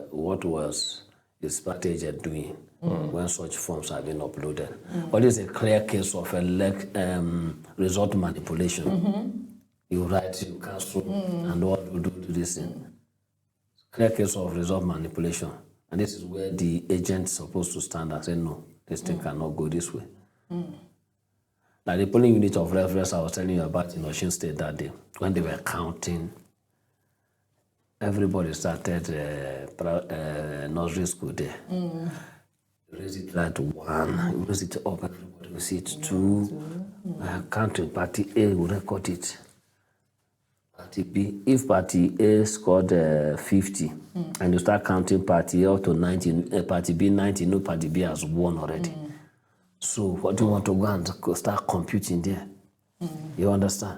what was his party agent doing when such forms have been uploaded? What is a clear case of result manipulation? You write, you cancel, and what you do to this thing. Clear case of result manipulation. And this is where the agent is supposed to stand and say, no, this thing cannot go this way. Like the polling unit of reference I was telling you about in Osun State that day, when they were counting, everybody started nursery school there. Raise it like to 1, raise it up, everybody will see it 2. Counting, party A will record it. Party B, if party A scored 50, and you start counting party A up to 90, party B 90, no, party B has won already. So what do you want to go and start computing there? You understand?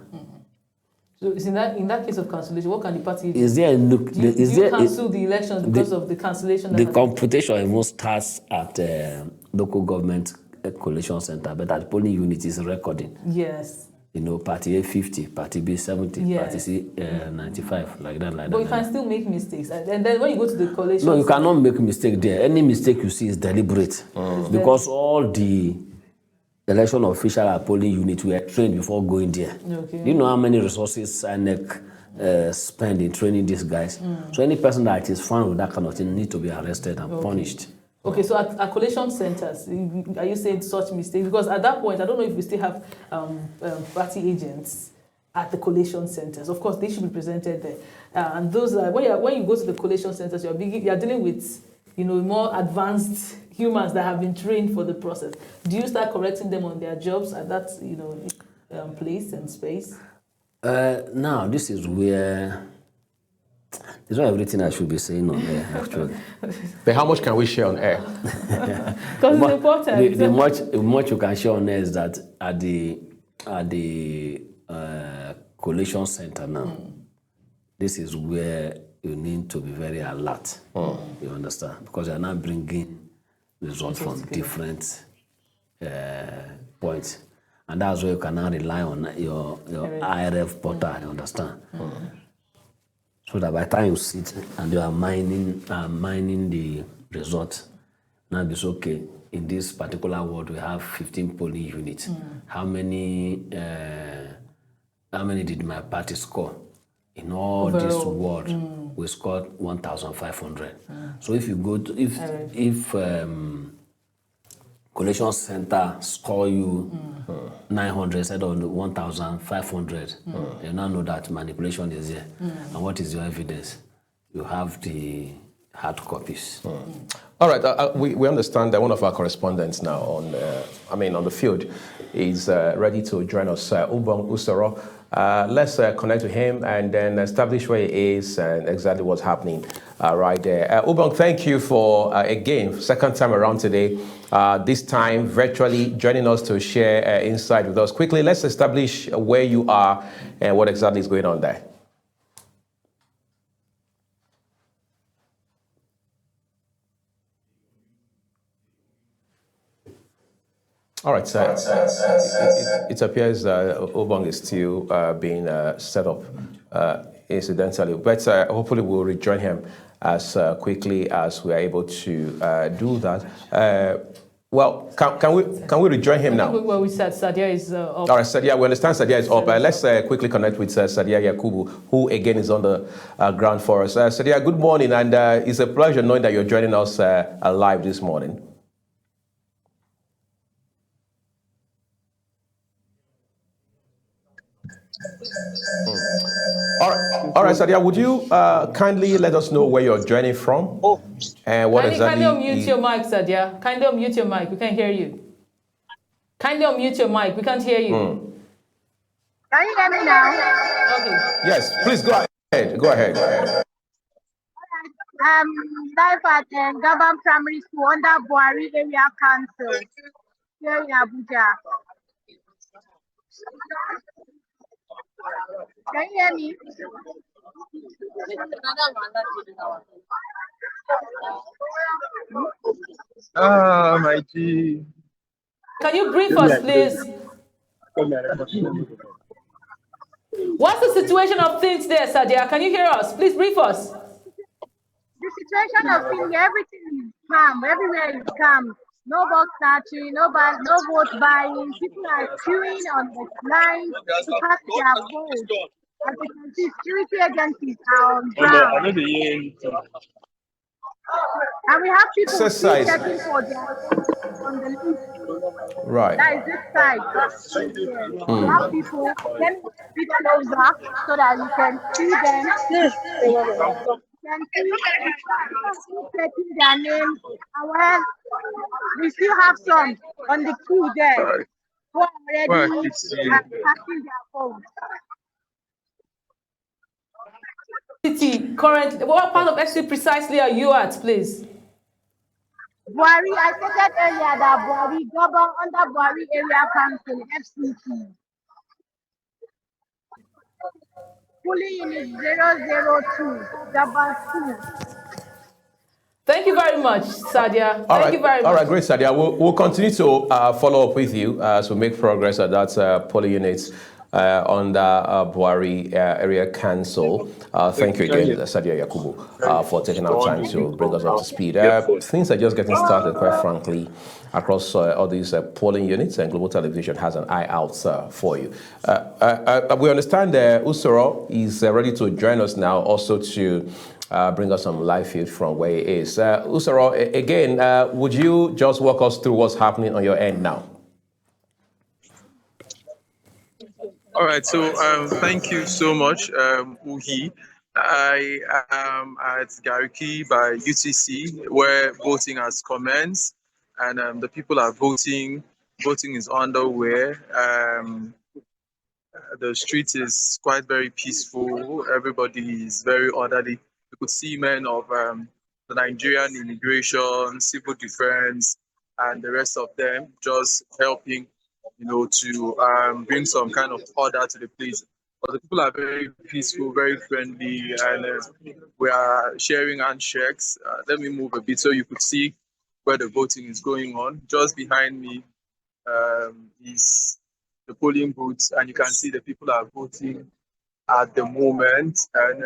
So in that case of cancellation, what can the party do? Is there a look? Do you cancel the elections because of the cancellation? The computation even starts at local government collation center, but at polling unit is recording. Yes. You know, party A 50, party B 70, yes. Party C 95, like that. But you can still make mistakes, and then when you go to the collation, no, you cannot make mistake there. Any mistake you see is deliberate, because all the election official at polling unit were trained before going there. Okay. You know how many resources INEC spend in training these guys? So any person that is found with that kind of thing needs to be arrested and punished. Okay, so at collation centers, are you saying such mistakes? Because at that point, I don't know if we still have party agents at the collation centers. Of course, they should be presented there. And those when you go to the collation centers, you're dealing with more advanced humans that have been trained for the process. Do you start correcting them on their jobs at that place and space? Now this is where. It's not everything I should be saying on air, actually. But how much can we share on air? Because it's important. The much you can share on air is that at the collation center now, this is where you need to be very alert. You understand? Because you are now bringing results from different points. And that's where you can now rely on your IRF portal, you understand? So that by the time you sit and you are mining the result, now it's okay. In this particular ward, we have 15 polling units. How many did my party score? In all this ward, we scored 1,500. So if you go to if collation center score you 900 instead of 1,500, you now know that manipulation is here. And what is your evidence? You have the hard copies. All right, we understand that one of our correspondents now on the field is ready to join us, Ubong Usoro. Let's connect to him and then establish where he is and exactly what's happening right there. Ubong, thank you for, again, second time around today, this time virtually joining us to share insight with us. Quickly, let's establish where you are and what exactly is going on there. All right, so it appears Ubong is still being set up incidentally, but hopefully we'll rejoin him as quickly as we are able to do that. Well, can we rejoin him now? Well, we said Sadia is up. All right, Sadia, we understand Sadia is up. Let's quickly connect with Sadia Yakubu, who again is on the ground for us. Sadia, good morning, and it's a pleasure knowing that you're joining us live this morning. All right, Sadia, would you kindly let us know where you're joining from? And what exactly... Kindly unmute your mic, Sadia. Kindly unmute your mic. We can't hear you. Kindly unmute your mic. We can't hear you. Can you hear me now? Okay. Yes, please go ahead. Go ahead. Live at Gabon Primary School under Buhari Area Council here in Abuja. Can you hear me? My G. Can you brief us, please? What's the situation of things there, Sadia? Can you hear us? Please brief us. The situation of things, everything is calm. Everywhere is calm. No box snatching, no vote buying. People are queuing on the line to cast their vote. As you can see, security agencies are on ground. And we have people still checking for their on the list. Right. That is this side. We have people, let me speak closer so that you can see them. You can see checking their names. And well, we still have some on the queue there who are already casting their votes. Currently, what part of FCT precisely are you at, please? Buhari, I stated earlier that Buhari, Gabon under Buhari Area Council, FCT. Polling unit 002, Gabon 2. Thank you very much, Sadia. Thank you very much. All right, great, Sadia. We'll continue to follow up with you as we make progress at that polling units on the Buhari Area Council. Thank you again, Sadia Yakubu, for taking our time to bring us up to speed. Things are just getting started, quite frankly, across all these polling units, and Global Television has an eye out for you. We understand Usoro is ready to join us now, also to bring us some live feed from where he is. Usoro, again, would you just walk us through what's happening on your end now? All right, so thank you so much, Uhi. I am at Gariki by UTC, where voting has commenced, and the people are voting. Voting is underway. The street is quite very peaceful. Everybody is very orderly. You could see men of the Nigerian immigration, civil defense, and the rest of them just helping, to bring some kind of order to the place. But the people are very peaceful, very friendly, and we are sharing handshakes. Let me move a bit so you could see where the voting is going on. Just behind me is the polling booths, and you can see the people are voting at the moment. And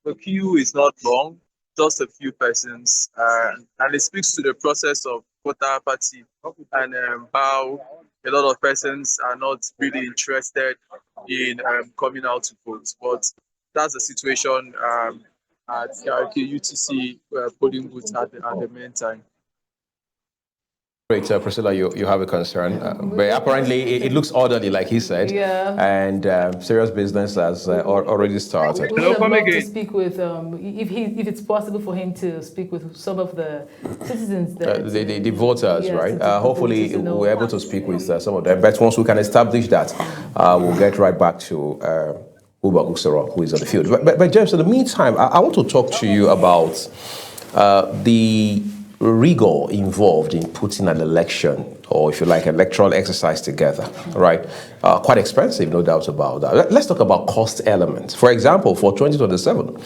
the queue is not long, just a few persons, and it speaks to the process of voter apathy and how a lot of persons are not really interested in coming out to vote. But that's the situation at UTC polling booths at the meantime. Great, Priscilla, you have a concern, but apparently it looks orderly, like he said, and serious business has already started. We would love to speak with, if it's possible for him to speak with some of the citizens there. The voters, right? Hopefully we're able to speak with some of them, but once we can establish that, we'll get right back to Uba Usoro, who is on the field. But James, in the meantime, I want to talk to you about the rigor involved in putting an election, or if you like, electoral exercise together, right? Quite expensive, no doubt about that. Let's talk about cost elements. For example, for 2027,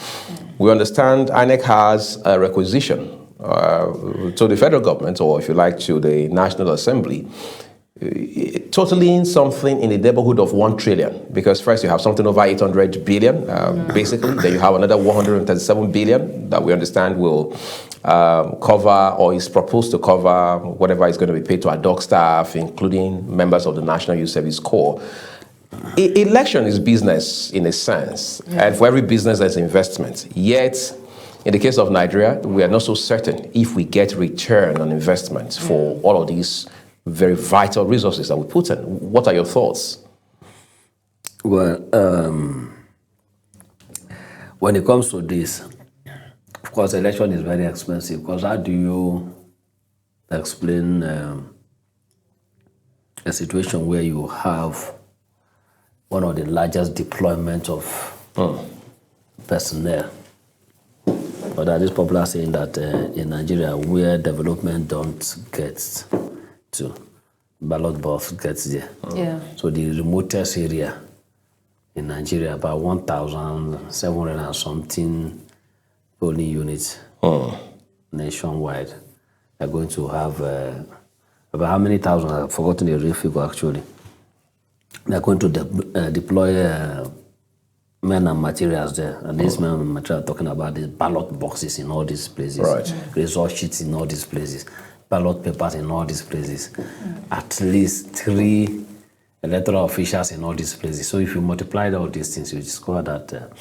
we understand INEC has a requisition to the federal government, or if you like, to the National Assembly, totaling something in the neighborhood of 1 trillion, because first you have something over 800 billion, basically, then you have another 137 billion that we understand will cover, or is proposed to cover, whatever is going to be paid to ad hoc staff, including members of the National Youth Service Corps. Election is business in a sense, and for every business there's investment. Yet, in the case of Nigeria, we are not so certain if we get return on investment for all of these very vital resources that we put in. What are your thoughts? Well, when it comes to this, of course, election is very expensive, because how do you explain a situation where you have one of the largest deployment of personnel? But that is popular saying that in Nigeria, where development don't get to, ballot box gets there. So the remotest area in Nigeria, about 1,700 and something polling units nationwide, are going to have about how many thousand? I've forgotten the real figure actually. They're going to deploy men and materials there, and these men and materials are talking about these ballot boxes in all these places, result sheets in all these places, ballot papers in all these places, at least 3 electoral officials in all these places. So if you multiply all these things, you discover that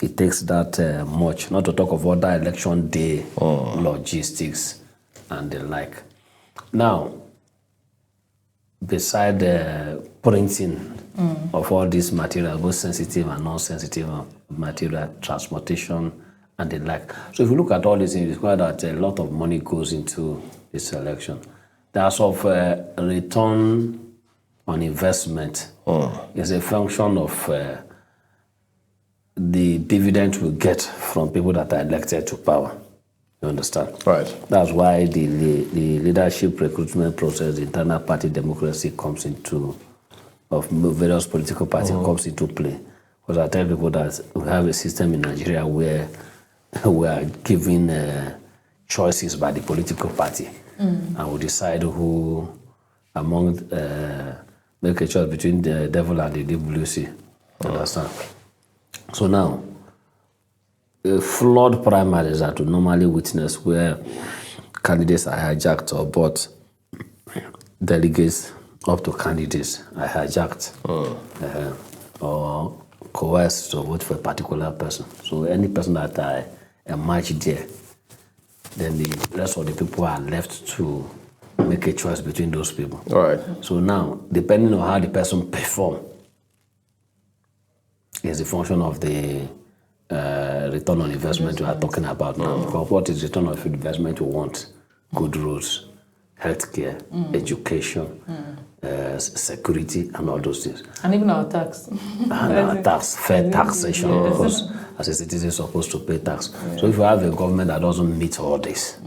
it takes that much, not to talk of other election day logistics and the like. Now, beside the printing of all these materials, both sensitive and non-sensitive material, transportation and the like. So if you look at all these things, you discover that a lot of money goes into this election. That's of return on investment is a function of the dividend we get from people that are elected to power. You understand? Right. That's why the leadership recruitment process, the internal party democracy comes into, of various political parties comes into play. Because I tell people that we have a system in Nigeria where we are given choices by the political party. And we decide who among make a choice between the devil and the DWC. Understand? So now, flawed primaries that we normally witness where candidates are hijacked or bought, delegates up to candidates are hijacked or coerced to vote for a particular person. So any person that I emerge there, then the rest of the people are left to make a choice between those people. All right. So now, depending on how the person perform, is the function of the return on investment we are talking about now. Because what is return on investment we want? Good roads, healthcare, education, security, and all those things. And even our tax. And our tax, fair taxation, because as a citizen, you're supposed to pay tax. So if you have a government that doesn't meet all this,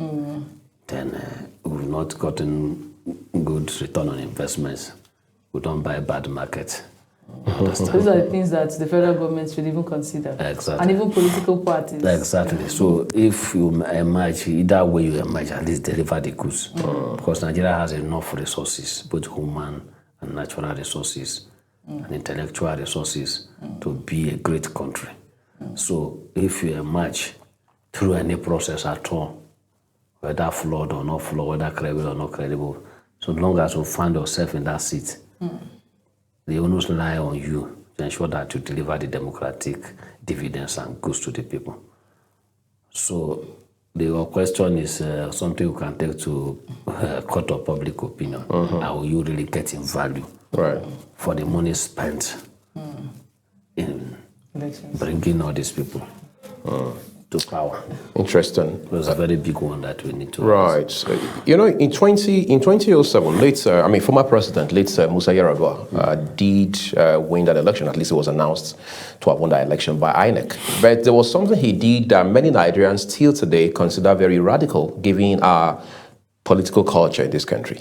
then we've not gotten good return on investments. We don't buy bad market. Those are the things that the federal government should even consider. Exactly. And even political parties. Exactly. So if you emerge, either way you emerge, at least deliver the goods. Because Nigeria has enough resources, both human and natural resources, and intellectual resources, to be a great country. So if you emerge through any process at all, whether flawed or not flawed, whether credible or not credible, so long as you find yourself in that seat, the onus lie on you to ensure that you deliver the democratic dividends and goods to the people. So the question is something you can take to court of public opinion. How will you really get in value for the money spent in bringing all these people to power? Interesting. It was a very big one that we need to Right. So, you know, in 2007, former president, late Musa Yar'Adua, did win that election. At least it was announced to have won that election by INEC. But there was something he did that many Nigerians still today consider very radical, given our political culture in this country.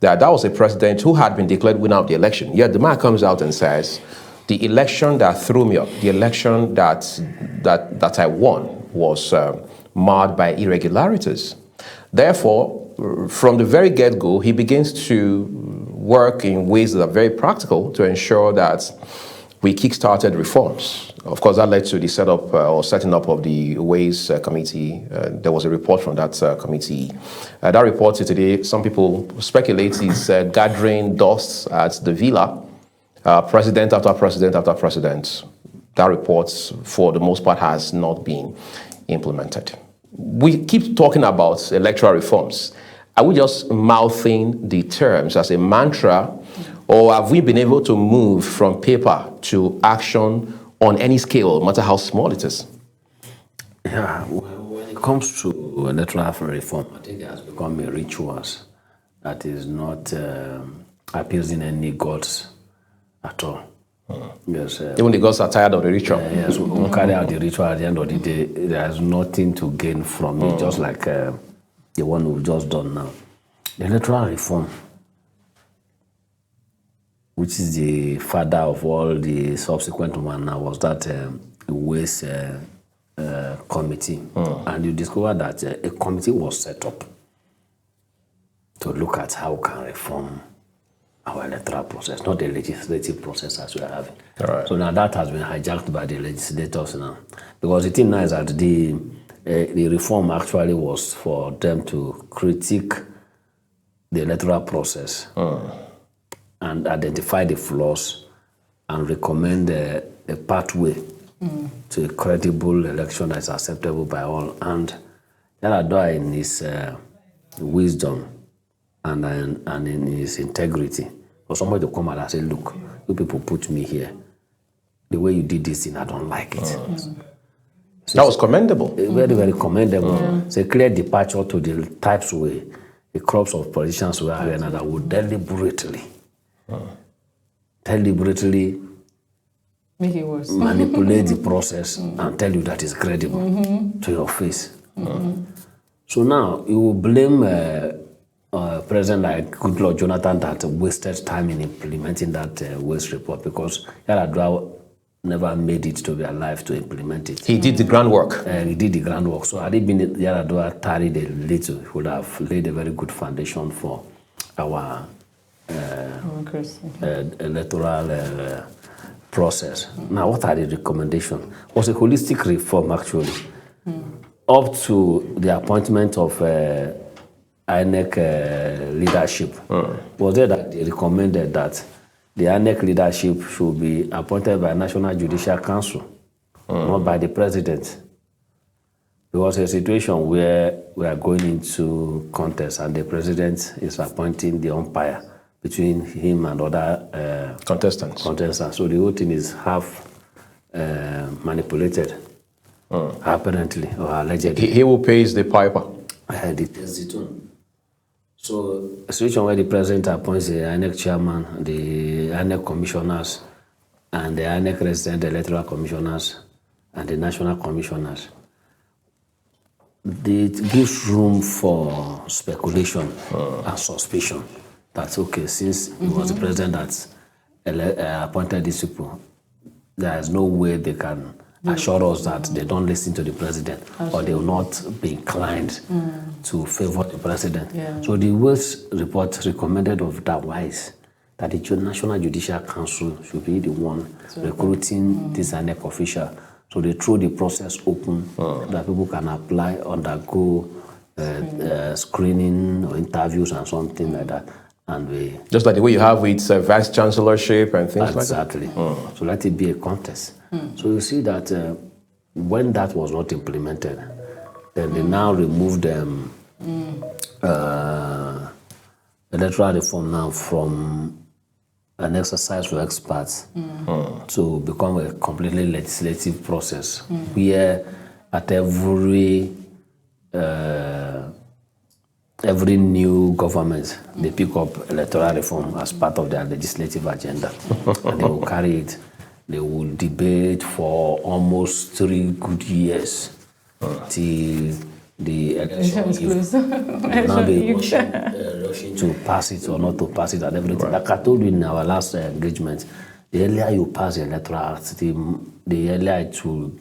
That was a president who had been declared winner of the election. Yet the man comes out and says, the election that threw me up, the election that I won, was marred by irregularities. Therefore, from the very get-go, he begins to work in ways that are very practical to ensure that we kick-started reforms. Of course, that led to the setup or setting up of the Ways Committee. There was a report from that committee. That report today, some people speculate, is gathering dust at the villa, president after president after president. That report, for the most part, has not been implemented. We keep talking about electoral reforms. Are we just mouthing the terms as a mantra, or have we been able to move from paper to action on any scale, no matter how small it is? Yeah, when it comes to electoral reform, I think it has become a ritual that is not appeasing any gods at all. Yes, even the gods are tired of the ritual. Yes, we carry out the ritual at the end of the day. There's nothing to gain from it, just like the one we've just done now. The electoral reform, which is the father of all the subsequent one now, was that Ways committee. And you discover that a committee was set up to look at how we can reform our electoral process, not the legislative process as we are having. Right. So now that has been hijacked by the legislators now. Because the thing now is that the reform actually was for them to critique the electoral process and identify the flaws and recommend a pathway to a credible election that is acceptable by all. And Yar'Adua, in his wisdom and in his integrity, for somebody to come out and say, look, you people put me here. The way you did this thing, I don't like it. So that was commendable. Very, very commendable. It's a clear departure to the types way the crops of politicians were having that would deliberately make it worse. Manipulate the process and tell you that it's credible to your face. So now you will blame President like Goodluck Jonathan that wasted time in implementing that waste report because Yar'Adua never made it to be alive to implement it. He did the groundwork. He did the groundwork. So had it been Yar'Adua tarried a little, he would have laid a very good foundation for our electoral process. Now, what are the recommendations? It was a holistic reform, actually, up to the appointment of INEC leadership. Was there that they recommended that the INEC leadership should be appointed by National Judicial Council, not by the president. There was a situation where we are going into contest and the president is appointing the umpire between him and other contestants. So the whole thing is half manipulated, apparently, or allegedly. He will pay the piper. So a situation where the president appoints the INEC chairman, the INEC commissioners, and the INEC resident electoral commissioners, and the national commissioners. It gives room for speculation and suspicion. That's okay, since it was the president that appointed these people, there is no way they can assure us that they don't listen to the president or they will not be inclined to favor the president. So the Ways report recommended of that wise that the National Judicial Council should be the one recruiting this INEC official. So they throw the process open that people can apply, undergo screening or interviews and something like that. And we just like the way you have with vice chancellorship and things like that. Exactly. So let it be a contest. So you see that when that was not implemented, Then they now removed electoral reform now from an exercise for experts to become a completely legislative process where at every new government they pick up electoral reform as part of their legislative agenda and they will carry it. They will debate for almost 3 good years till the election is closed. Now they rushing to pass it or not to pass it and everything. Like I told you in our last engagement, the earlier you pass the electoral act, the earlier it will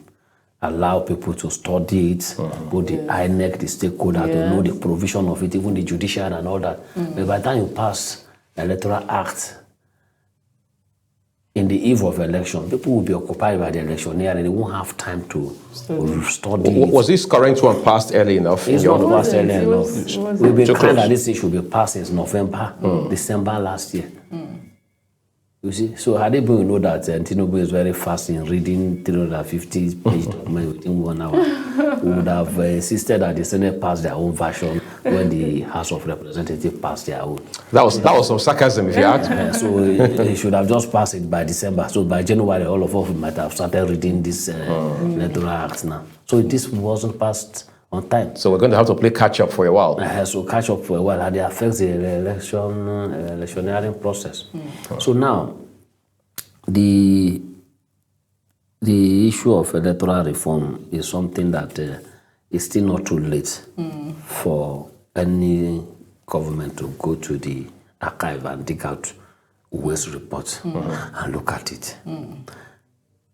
allow people to study it, both the INEC, the stakeholder, to know the provision of it, even the judiciary and all that. But by the time you pass the electoral act, in the eve of election, people will be occupied by the electioneer and they won't have time to study it. Was this current one passed early enough? It's not passed early enough. We've been trying that this thing should be passed since November, December last year. You see, so had they been know that Tinubu is very fast in reading 350 page document within 1 hour, we would have insisted that the Senate pass their own version when the House of Representatives passed their own. That was some sarcasm, if you ask me. So they should have just passed it by December. So by January, all of us might have started reading this electoral act now. So this wasn't passed on time. So we're going to have to play catch up for a while. So catch up for a while, and it affects the electioneering process. So now, the issue of electoral reform is something that is still not too late for any government to go to the archive and dig out waste reports and look at it.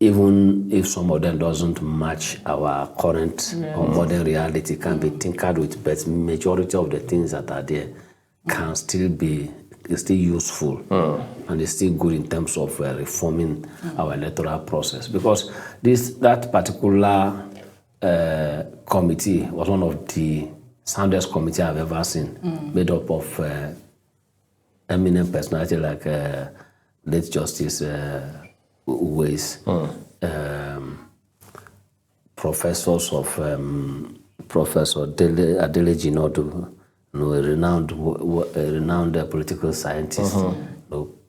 Even if some of them doesn't match our current or modern reality, can be tinkered with, but majority of the things that are there can still be useful and it's still good in terms of reforming our electoral process. Because that particular committee was one of the soundest committee I've ever seen, made up of eminent personality like late Justice Uwais, professors of Professor Adele Jinodu, a renowned political scientist,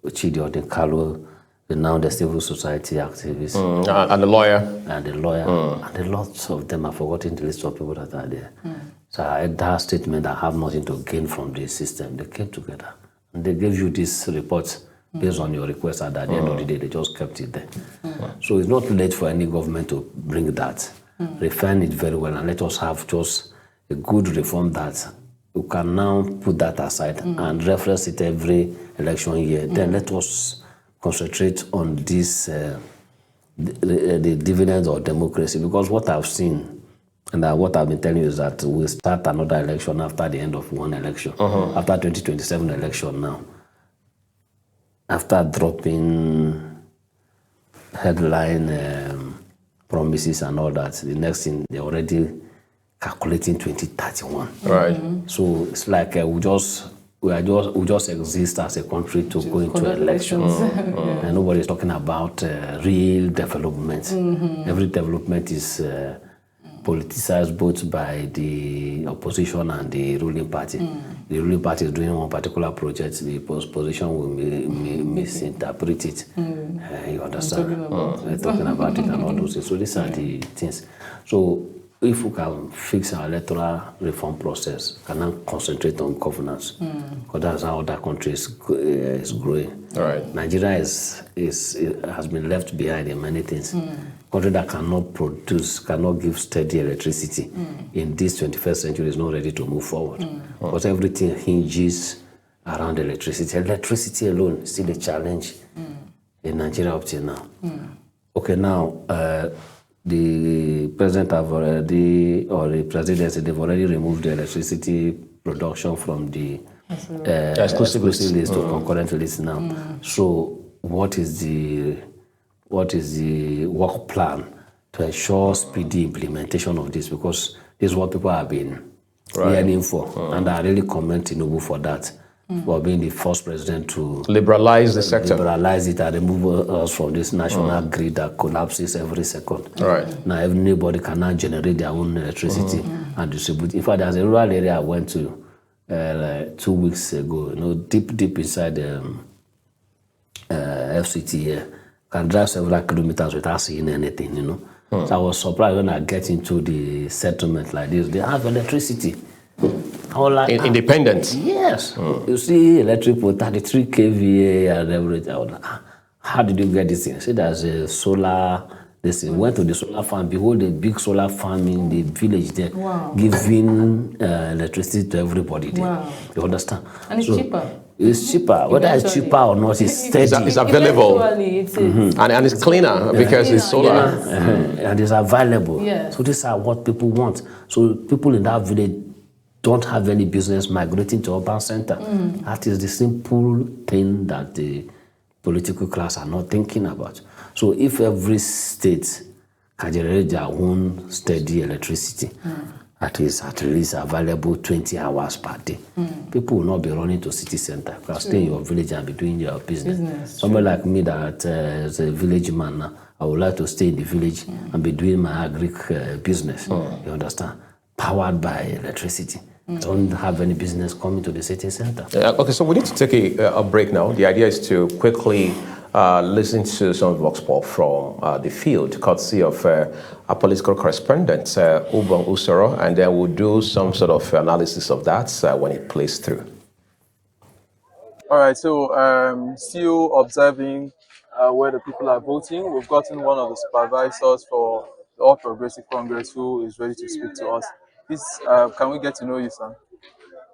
Chidi Odekalo, renowned civil society activist, and a lawyer. And a lot of them. I've forgotten the list of people that are there. So I had that statement that have nothing to gain from this system. They came together and they gave you this report based on your request, and at the end of the day, they just kept it there. So it's not late for any government to bring that, refine it very well, and let us have just a good reform that you can now put that aside and reference it every election year. Then let us concentrate on this, the dividends of democracy, because what I've seen and what I've been telling you is that we'll start another election after the end of one election, after 2027 election now. After dropping headline promises and all that, the next thing, they're already calculating 2031. Right. So it's like we just exist as a country to go into elections. And nobody's talking about real development. Every development is politicized both by the opposition and the ruling party. The ruling party is doing one particular project, the opposition will misinterpret it. You understand? We're talking about it and all those things. So these are the things. So if we can fix our electoral reform process, can now concentrate on governance, because that's how other countries is growing. Right. Nigeria has been left behind in many things. Country that cannot produce, cannot give steady electricity in this 21st century is not ready to move forward. Because everything hinges around electricity. Electricity alone is still a challenge in Nigeria up till now. Okay, now the president have already, or the presidency, they've already removed the electricity production from the exclusive list to concurrent list now. So what is the work plan to ensure speedy implementation of this? Because this is what people have been yearning for, and I really commend Tinubu for that, for being the first president to liberalize the sector, liberalize it and remove us from this national grid that collapses every second. Right. Now everybody can now generate their own electricity and distribute. In fact, there's a rural area I went to 2 weeks ago, deep inside FCT here. Can drive several kilometers without seeing anything, So I was surprised when I get into the settlement like this. They have electricity. Independent. Yes. You see electric for 33 kVA and everything. I was like, how did you get this thing? See, there's a solar. Went to the solar farm. Behold, a big solar farm in the village there, giving electricity to everybody there. Wow. You understand? And it's cheaper. It's cheaper. Whether it's cheaper or not, it's steady. It's available. And it's cleaner because it's solar. And it's available. Yeah. So these are what people want. So people in that village don't have any business migrating to urban center. That is the simple thing that the political class are not thinking about. So if every state can generate their own steady electricity, at least available 20 hours per day, people will not be running to city center. You can stay in your village and be doing your business. Somebody like me that is a village man now, I would like to stay in the village and be doing my agric business. You understand? Powered by electricity. Don't have any business coming to the city center. Okay, so we need to take a break now. The idea is to quickly listen to some Vox Pop from the field, courtesy of our political correspondent, Ubong Usoro, and then we'll do some sort of analysis of that when it plays through. All right, so still observing where the people are voting. We've gotten one of the supervisors for the All Progressive Congress who is ready to speak to us. Please, can we get to know you, sir?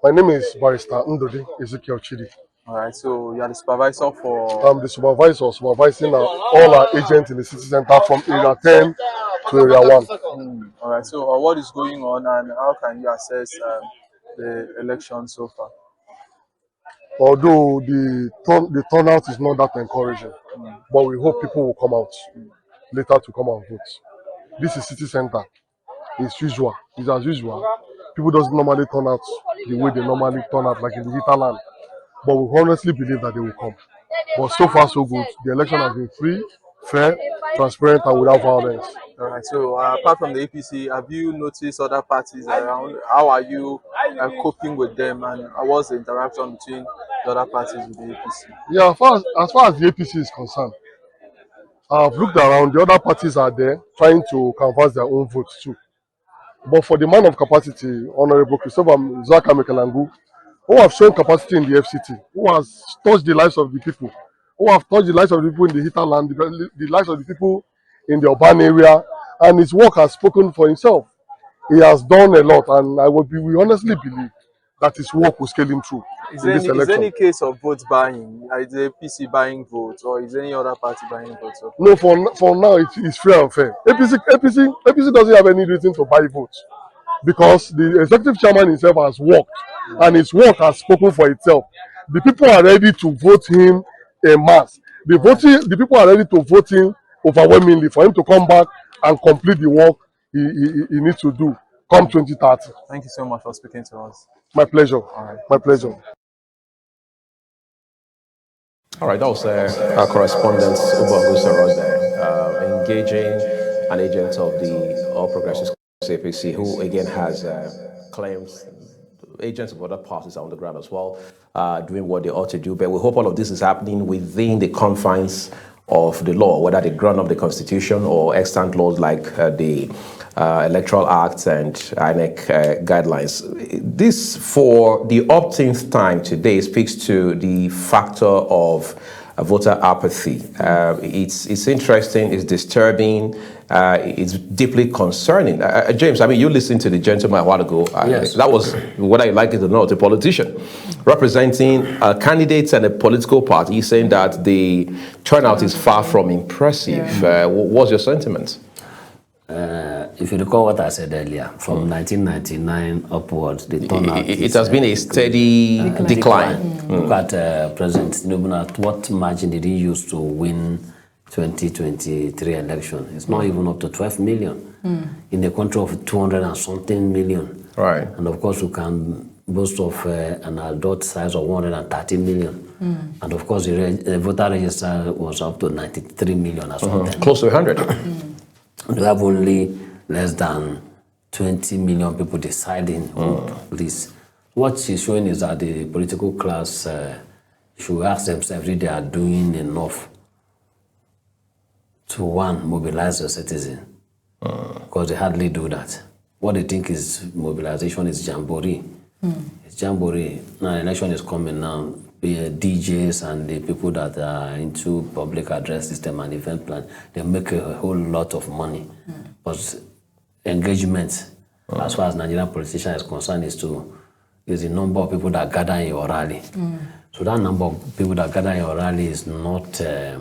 My name is Barrister Ndodi Ezekiel Chidi. All right, so you are the supervisor for... I'm the supervisor supervising all our agents in the city center from area 10 to area 1. All right, so what is going on and how can you assess the election so far? Although the turnout is not that encouraging, but we hope people will come out later to come and vote. This is city center. It's usual. It's as usual. People don't normally turn out the way they normally turn out, like in the hinterland. But we honestly believe that they will come. But so far, so good. The election has been free, fair, transparent, and without violence. All right. So apart from the APC, have you noticed other parties around? How are you coping with them, and what's the interaction between the other parties with the APC? Yeah, as far as the APC is concerned, I've looked around. The other parties are there trying to canvass their own votes too. But for the man of capacity, Honorable Christopher Zaka Mekelangu, who have shown capacity in the FCT, who has touched the lives of the people, who have touched the lives of the people in the hinterland, the lives of the people in the urban area, and his work has spoken for himself. He has done a lot, and we honestly believe that his work will scale him through Is in this election. Is there any case of vote buying? Is the APC buying votes, or is there any other party buying votes? No, for now it's fair and fair. APC doesn't have any reason to buy votes because the executive chairman himself has worked, and his work has spoken for itself. The people are ready to vote him en masse. The people are ready to vote him overwhelmingly for him to come back and complete the work he needs to do come 2030. Thank you so much for speaking to us. My pleasure. All right. My pleasure. All right, that was our correspondent, Ubong Usoro there, engaging an agent of the All Progressives APC, who again has claims. Agents of other parties are on the ground as well, doing what they ought to do. But we hope all of this is happening within the confines of the law, whether they ground up the Constitution or extant laws like the Electoral Act and INEC guidelines. This, for the umpteenth time today, speaks to the factor of voter apathy. It's interesting, it's disturbing, it's deeply concerning. James, I mean, you listened to the gentleman a while ago. Yes. That was, whether you like it or not, a politician representing candidates and a political party, saying that the turnout is far from impressive. What's your sentiment? If you recall what I said earlier, from 1999 upwards, the turnout it has been a steady decline. Look at President Tinubu, at what margin did he use to win 2023 election? It's not even up to 12 million in a country of 200 and something million. Right. And of course, we can boast of an adult size of 130 million. And of course, the voter register was up to 93 million or something. Close to 100. We have only less than 20 million people deciding who this. What she's showing is that the political class should ask themselves if they are doing enough to, one, mobilize the citizen, because they hardly do that. What they think is mobilization is jamboree. It's jamboree. Now election is coming now. The DJs and the people that are into public address system and event plan, they make a whole lot of money. But engagement, as far as Nigerian politician is concerned, is the number of people that gather in your rally. So that number of people that gather in your rally is not a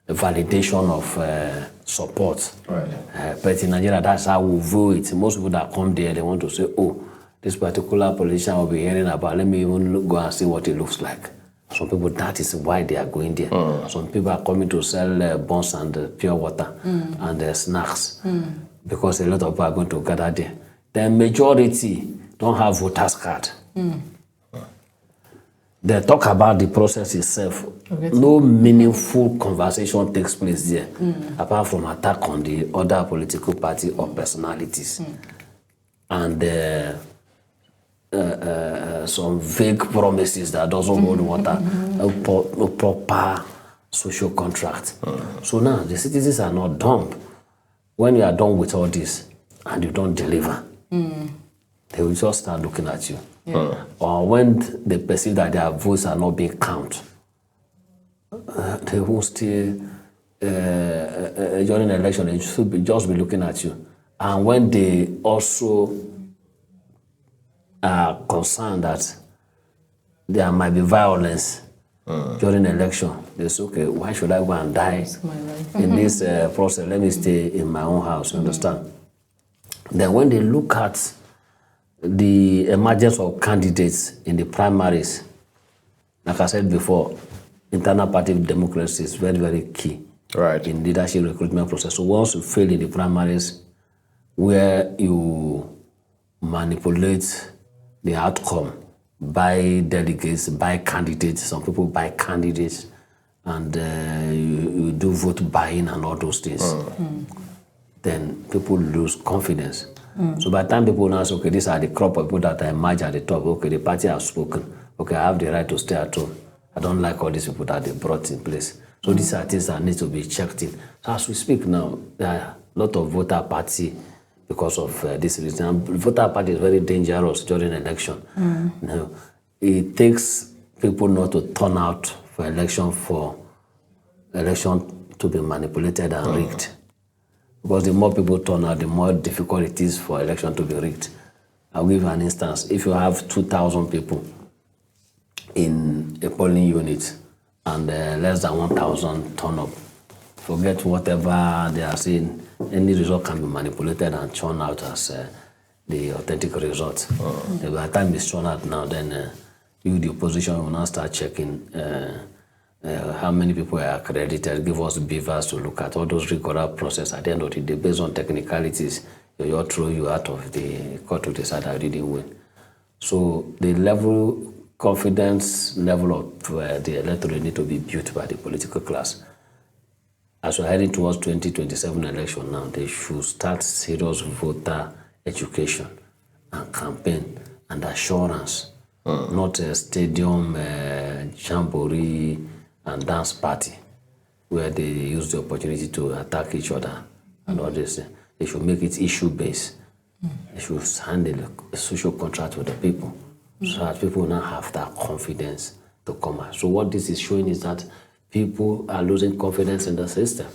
validation of support. But in Nigeria, that's how we view it. Most people that come there, they want to say, oh, this particular politician will be hearing about, let me even go and see what it looks like. Some people, that is why they are going there. Some people are coming to sell buns and pure water and snacks because a lot of people are going to gather there. The majority don't have voters card. They talk about the process itself. No meaningful conversation takes place there, apart from attack on the other political party or personalities. And some vague promises that doesn't hold water, no proper social contract. So now the citizens are not dumb. When you are done with all this and you don't deliver, they will just start looking at you. Or when they perceive that their votes are not being counted, they will still, during the election, they should just be looking at you. And when they also are concerned that there might be violence during the election, they say, okay, why should I go and die in this process? Let me stay in my own house, you understand? Then when they look at the emergence of candidates in the primaries, like I said before, internal party democracy is very, very key in leadership recruitment process. So once you fail in the primaries, where you manipulate the outcome by delegates, by candidates, some people buy candidates, and you do vote buying and all those things, then people lose confidence. So by the time people now say, okay, these are the crop of people that emerge at the top, okay, the party has spoken, okay, I have the right to stay at home. I don't like all these people that they brought in place. So these are things that need to be checked in. So as we speak now, there are a lot of voter party because of this reason. And voter party is very dangerous during election. Now, it takes people not to turn out for election to be manipulated and rigged. Because the more people turn out, the more difficult it is for election to be rigged. I'll give you an instance. If you have 2,000 people in a polling unit and less than 1,000 turn up, forget whatever they are saying, any result can be manipulated and churned out as the authentic result. By the time it's churned out now, then you, the opposition, will now start checking how many people are accredited, give us beavers to look at all those rigorous process. At the end of the day, based on technicalities, you'll throw you out of the court to decide I didn't win. So the confidence level of the electorate need to be built by the political class. As we're heading towards 2027 election now, they should start serious voter education and campaign and assurance, not a stadium jamboree and dance party where they use the opportunity to attack each other and all this. They should make it issue-based. They should handle a social contract with the people so that people now have that confidence to come out. So what this is showing is that people are losing confidence in the system.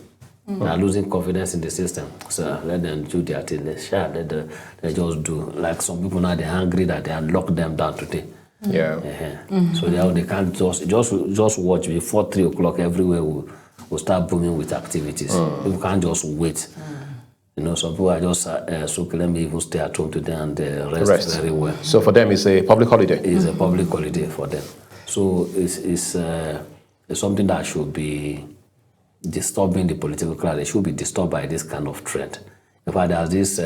They are losing confidence in the system. So let them do their thing. Let just do. Like some people now, they're angry that they are locked them down today. So they can't just watch before 3 o'clock. Everywhere will start booming with activities. People can't just wait. You know, some people are just so let me even stay at home today and rest very well. So for them, it's a public holiday. It's a public holiday for them. So it's something that should be disturbing the political class. They should be disturbed by this kind of trend. In fact, there's this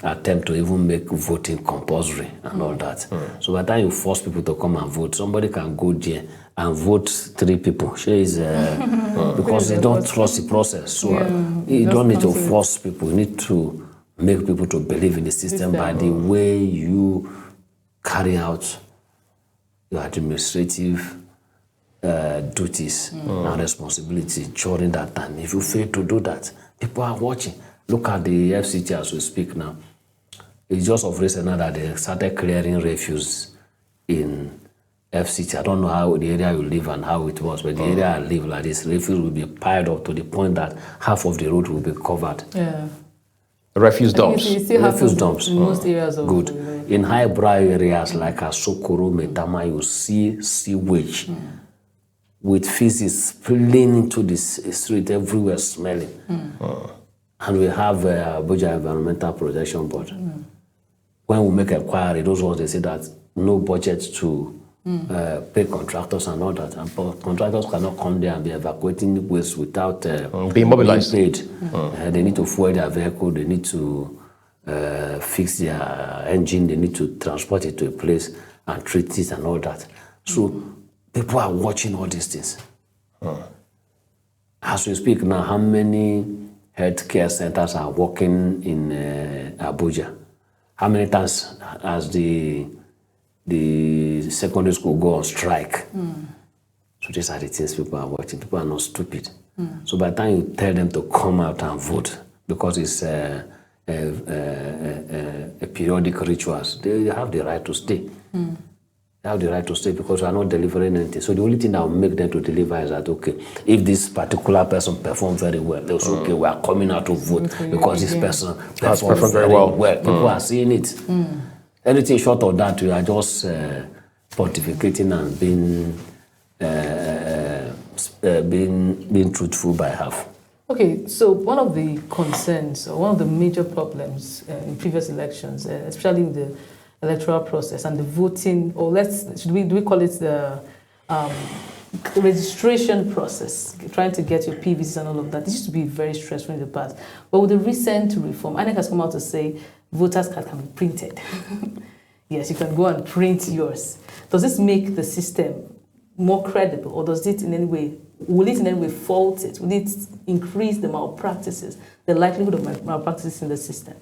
attempt to even make voting compulsory and all that. So by the time you force people to come and vote, somebody can go there and vote 3 people. Because they don't trust the process. So you don't need to force people. You need to make people to believe in the system by the way you carry out your administrative duties and responsibility during that time. If you fail to do that, people are watching. Look at the FCT as we speak now. It's just of recent now that they started clearing refuse in FCT. I don't know how the area you live and how it was, but the area I live, like this, refuse will be piled up to the point that half of the road will be covered. Yeah. Refuse dumps. Refuse dumps. In most areas of good. In highbrow areas like Asokoro, Metama, you see sewage with feces spilling into the street everywhere, smelling. And we have Abuja Environmental Protection Board. When we make inquiry, those ones, they say that no budget to pay contractors and all that. And contractors cannot come there and be evacuating waste without being mobilized. Being paid. They need to fuel their vehicle, they need to fix their engine, they need to transport it to a place and treat it and all that. So people are watching all these things. As we speak now, how many healthcare centers are working in Abuja? How many times has the secondary school go on strike? So these are the things people are watching. People are not stupid. So by the time you tell them to come out and vote, because it's a periodic rituals, they have the right to stay. They have the right to stay because we are not delivering anything. So the only thing that will make them to deliver is that, okay, if this particular person performs very well, they'll say, okay, we are coming out to vote because this person performs very well. People are seeing it. Anything short of that, we are just pontificating and being truthful by half. Okay, so one of the concerns, or one of the major problems in previous elections, especially in the electoral process and the voting, or do we call it the registration process, trying to get your PVCs and all of that. This used to be very stressful in the past. But with the recent reform, INEC has come out to say voters card can be printed. Yes, you can go and print yours. Does this make the system more credible, or does it in any way, will it in any way fault it? Will it increase the malpractices, the likelihood of malpractices in the system?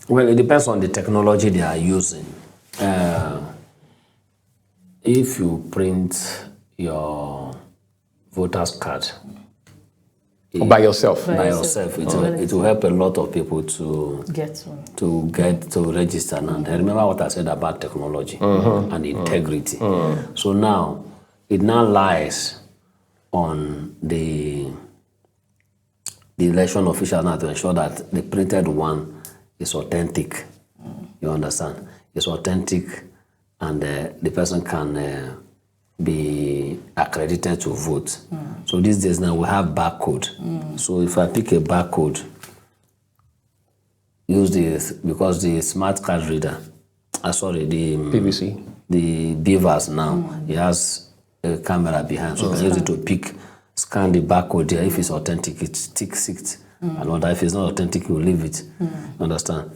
Well, it depends on the technology they are using. If you print your voter's card by yourself, it will help a lot of people to get to register. And remember what I said about technology and integrity. So now it now lies on the election official now to ensure that the printed one is authentic. You understand? It's authentic, and the person can be accredited to vote. So these days now we have barcode. So if I pick a barcode, use this because the smart card reader, the PVC, the Beavers now, it has a camera behind, so you can use it to scan the barcode there. If it's authentic, it ticks it. And all that. If it's not authentic, you leave it. Understand?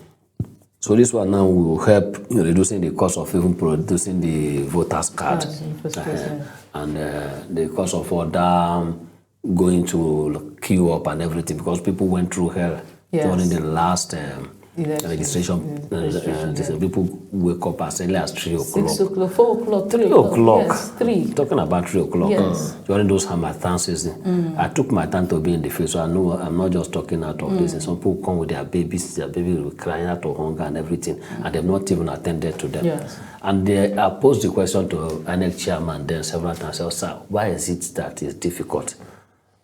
So this one now will help in reducing the cost of even producing the voter's card. And the cost of order going to queue up and everything, because people went through hell during the last registration. People wake up as early as 3 o'clock. 6 o'clock, 4 o'clock, 3 o'clock. Yes, 3. Talking about 3 o'clock. Yes. During those Hamatan season. I took my time to be in the field, so I know I'm not just talking out of this. And some people come with their babies will crying out of hunger and everything, and they've not even attended to them. Yes. And I posed the question to INEC chairman then several times. I said, sir, why is it that it's difficult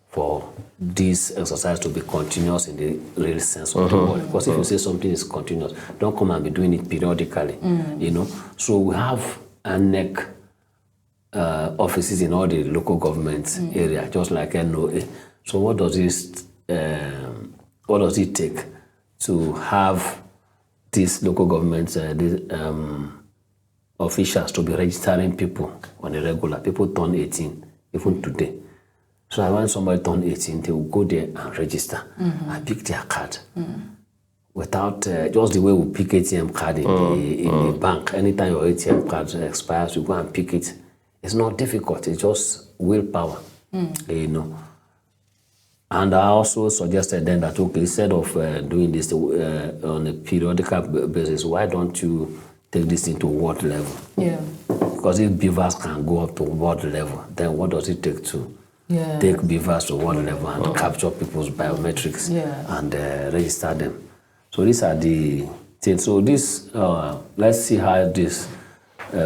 for this exercise to be continuous in the real sense of the word? Because if you say something is continuous, don't come and be doing it periodically, you know. So we have INEC offices in all the local government area, just like NOA. So what does it take to have these local governments, officials to be registering people on a regular? People turn 18, even today. So when somebody turn 18, they will go there and register and pick their card. Without just the way we pick ATM card in the bank. Anytime your ATM card expires, you go and pick it. It's not difficult. It's just willpower, you know. And I also suggested then that, okay, instead of doing this on a periodical basis, why don't you take this into world level? Yeah. Because if beavers can go up to world level, then what does it take to take beavers to world level and capture people's biometrics and register them? So these are the things. So this, let's see how this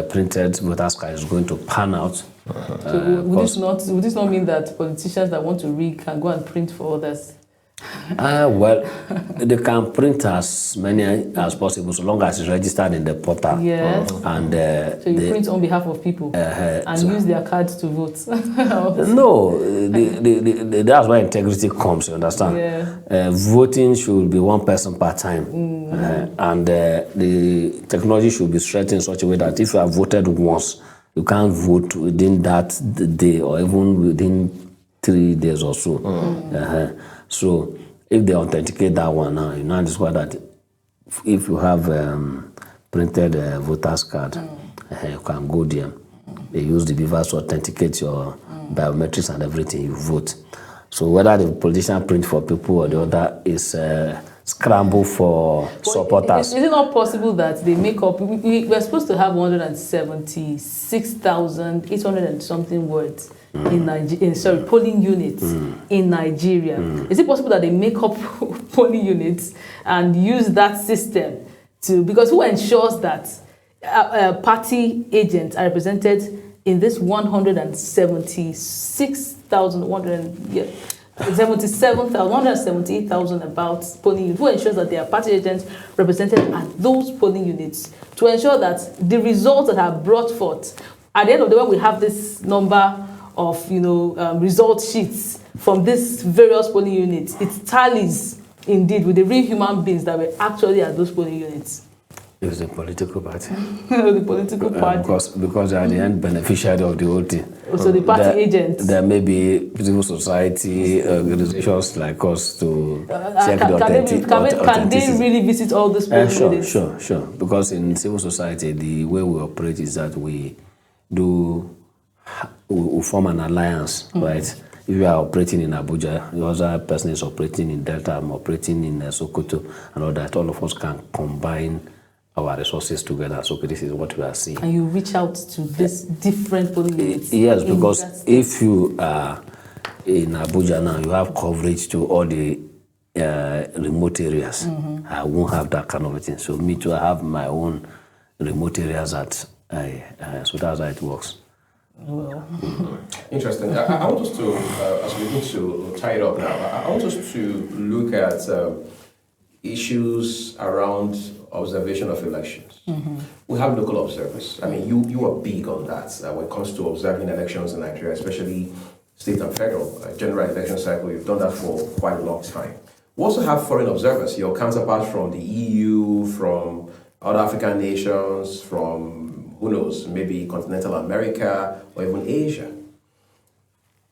printed voters card is going to pan out. So would this not mean that politicians that want to rig can go and print for others? Well, they can print as many as possible so long as it's registered in the portal. Yes. And so you print on behalf of people and use their cards to vote. No, that's where integrity comes, you understand? Yeah. Voting should be one person per time. And the technology should be strengthened in such a way that if you have voted once, you can't vote within that day or even within 3 days or so. So if they authenticate that one now, you know discover that if you have printed voters card, you can go there. They use the beavers to authenticate your biometrics and everything, you vote. So whether the politician print for people or the other is scramble for supporters. Is it not possible that they make up, we're supposed to have 176,800 and something words in Nigeria, polling units in Nigeria. Is it possible that they make up polling units and use that system to, because who ensures that party agents are represented in this 178,000 about polling units? Who ensures that there are party agents represented at those polling units to ensure that the results that are brought forth, at the end of the day, when we have this number of result sheets from these various polling units, it tallies indeed with the real human beings that were actually at those polling units? It's a political party. The political party. Because they are the end beneficiary of the whole thing. So the party agents. There may be civil society organizations like us to check the authenticity. Can they really visit all these polling units? Sure. Because in civil society, the way we operate is that we form an alliance, right? If you are operating in Abuja, the other person is operating in Delta, I'm operating in Sokoto, and all that. All of us can combine our resources together. So this is what we are seeing. And you reach out to these different polling units? Yes, because if you are in Abuja now, you have coverage to all the remote areas. I won't have that kind of a thing. So me too, I have my own remote areas that so that's how it works. Well. Interesting. I want us to, as we need to tie it up now, I want us to look at issues around observation of elections. We have local observers. I mean, you are big on that when it comes to observing elections in Nigeria, especially state and federal general election cycle. You've done that for quite a long time. We also have foreign observers, your counterparts from the EU, from other African nations, from who knows, maybe continental America or even Asia.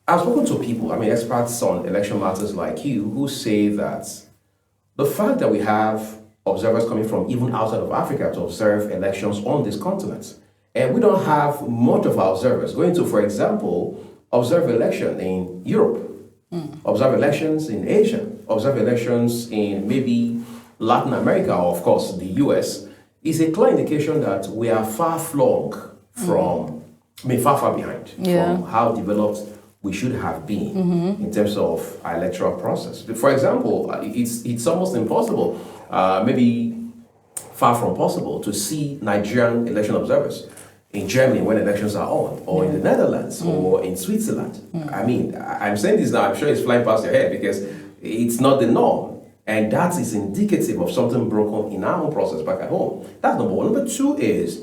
I've spoken to people, experts on election matters like you, who say that the fact that we have observers coming from even outside of Africa to observe elections on this continent, and we don't have much of our observers going to, for example, observe election in Europe, observe elections in Asia, observe elections in maybe Latin America, or of course the US, is a clear indication that we are far flung from, far behind from how developed we should have been in terms of our electoral process. For example, it's almost impossible, maybe far from possible, to see Nigerian election observers in Germany when elections are on, or in the Netherlands, or in Switzerland. I'm saying this now, I'm sure it's flying past your head because it's not the norm. And that is indicative of something broken in our own process back at home. That's number one. Number two is,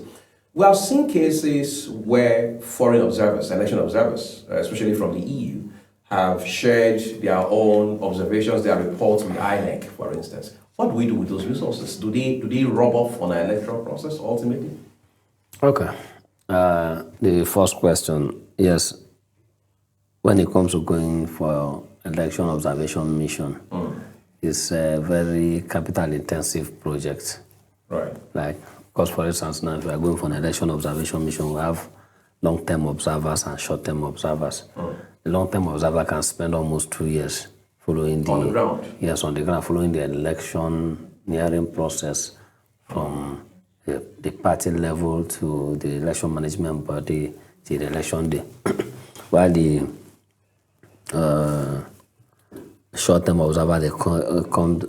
we have seen cases where foreign observers, election observers, especially from the EU, have shared their own observations, their reports with INEC, for instance. What do we do with those resources? Do they rub off on our electoral process ultimately? Okay. The first question, yes. When it comes to going for election observation mission, it's a very capital-intensive project. Right. Because for instance, now if we are going for an election observation mission, we have long-term observers and short-term observers. The long-term observer can spend almost 2 years following On the ground? Yes, on the ground, following the electioneering process from the party level to the election management body till the election day. While the short-term observer, they come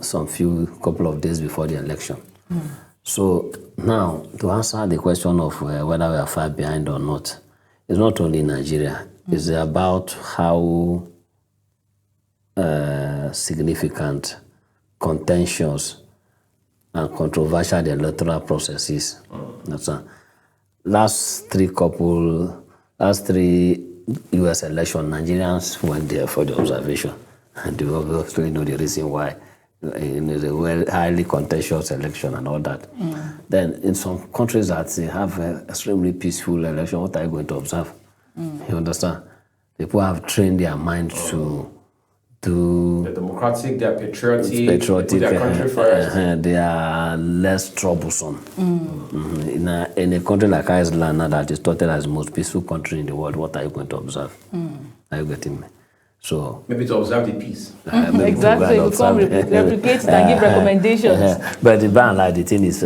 couple of days before the election. So now, to answer the question of whether we are far behind or not, it's not only Nigeria. It's about how significant, contentious, and controversial the electoral process is. Last three U.S. elections, Nigerians went there for the observation. And you obviously know the reason why. It's a very highly contentious election and all that. Then in some countries that they have an extremely peaceful election, what are you going to observe? You understand? People have trained their mind to do... They're democratic, they're patriotic, put their country first. They are less troublesome. In a country like Iceland, now that is touted as the most peaceful country in the world, what are you going to observe? Are you getting me? So maybe to observe the peace. Exactly, we come replicate it and give recommendations. But by and large, the thing is,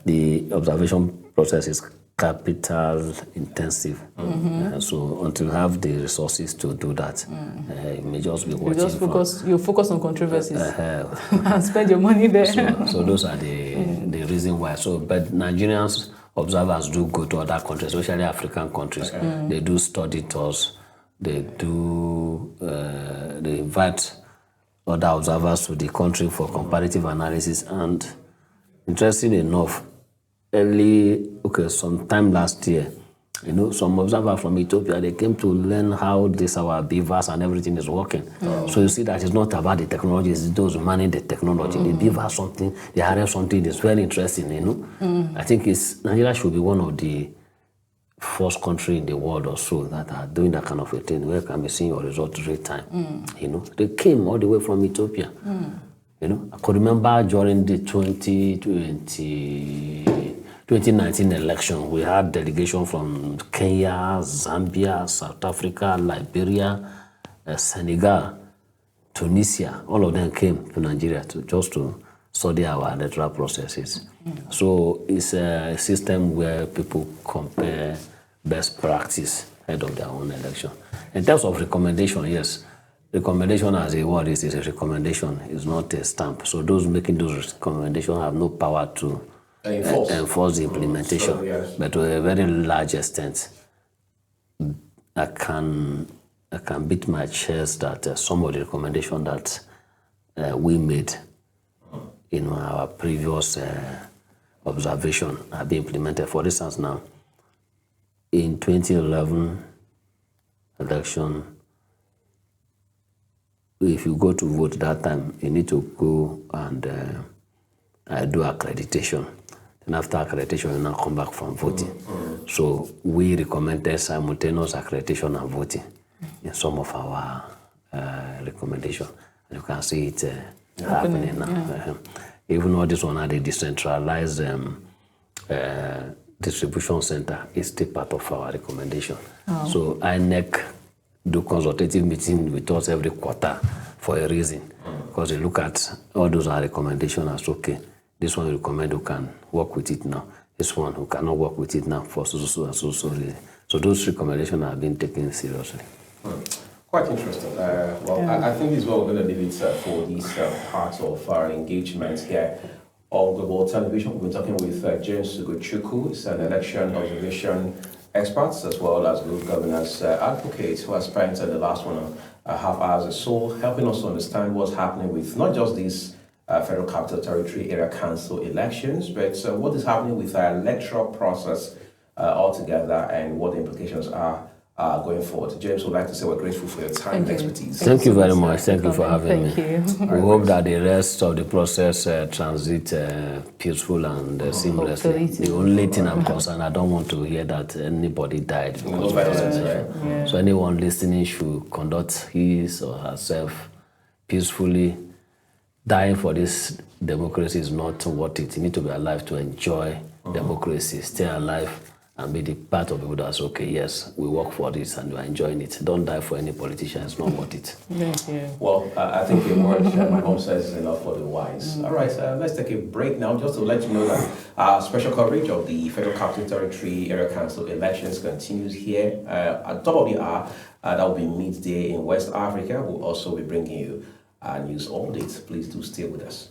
the observation process is capital intensive. So until you have the resources to do that, you may just be watching. You focus on controversies and spend your money there. So those are the reason why. So, but Nigerians observers do go to other countries, especially African countries. They do study tours. They do. They invite other observers to the country for comparative analysis. And interesting enough, sometime last year, some observers from Ethiopia, they came to learn how our beavers and everything is working. So you see that it's not about the technology, it's those manning the technology. The beaver something, they have something that's very interesting, I think Nigeria should be one of the first country in the world or so that are doing that kind of a thing, where you can be seeing your results real time. They came all the way from Ethiopia. I could remember during the 2019 election, we had delegation from Kenya, Zambia, South Africa, Liberia, Senegal, Tunisia. All of them came to Nigeria just to study our electoral processes. So it's a system where people compare best practice ahead of their own election. In terms of recommendation, yes, recommendation as a word is a recommendation, it's not a stamp. So those making those recommendations have no power to enforce the implementation. But to a very large extent, I can beat my chest that some of the recommendations that we made in our previous observation have been implemented. For instance, now, in 2011 election, if you go to vote that time, you need to go and do accreditation. And after accreditation, you now come back from voting. So we recommended simultaneous accreditation and voting in some of our recommendations. You can see it happening now. Even though this one had a decentralized distribution center, is still part of our recommendation. So INEC do consultative meeting with us every quarter for a reason, because they look at all those are recommendations as okay. This one we recommend who can work with it now. This one who cannot work with it now for so reason. So those recommendations have been taken seriously. Quite interesting. I think this is what we're going to leave it for this part of our engagement here on Global Television. We've been talking with James Ugochukwu, who's an election observation expert as well as good governance advocate, who has spent the last 1.5 hours or so helping us to understand what's happening with not just these Federal Capital Territory Area Council elections, but what is happening with our electoral process altogether and what the implications are going forward. James, would like to say we're grateful for your time and expertise. Thank you very much. Thank you for having me. Thank you. We hope that the rest of the process transit peaceful and seamlessly. The only thing I'm concerned, I don't want to hear that anybody died because of violence. So anyone listening should conduct his or herself peacefully. Dying for this democracy is not worth it. You need to be alive to enjoy democracy, stay alive and be the part of people that's okay, yes, we work for this and we're enjoying it. Don't die for any politician, it's not worth it. Thank you. Well, I think the word my home says is enough for the wise. All right, let's take a break now just to let you know that our special coverage of the Federal Capital Territory Area Council elections continues here. At top of the hour, that will be midday in West Africa. We'll also be bringing you news updates. Please do stay with us.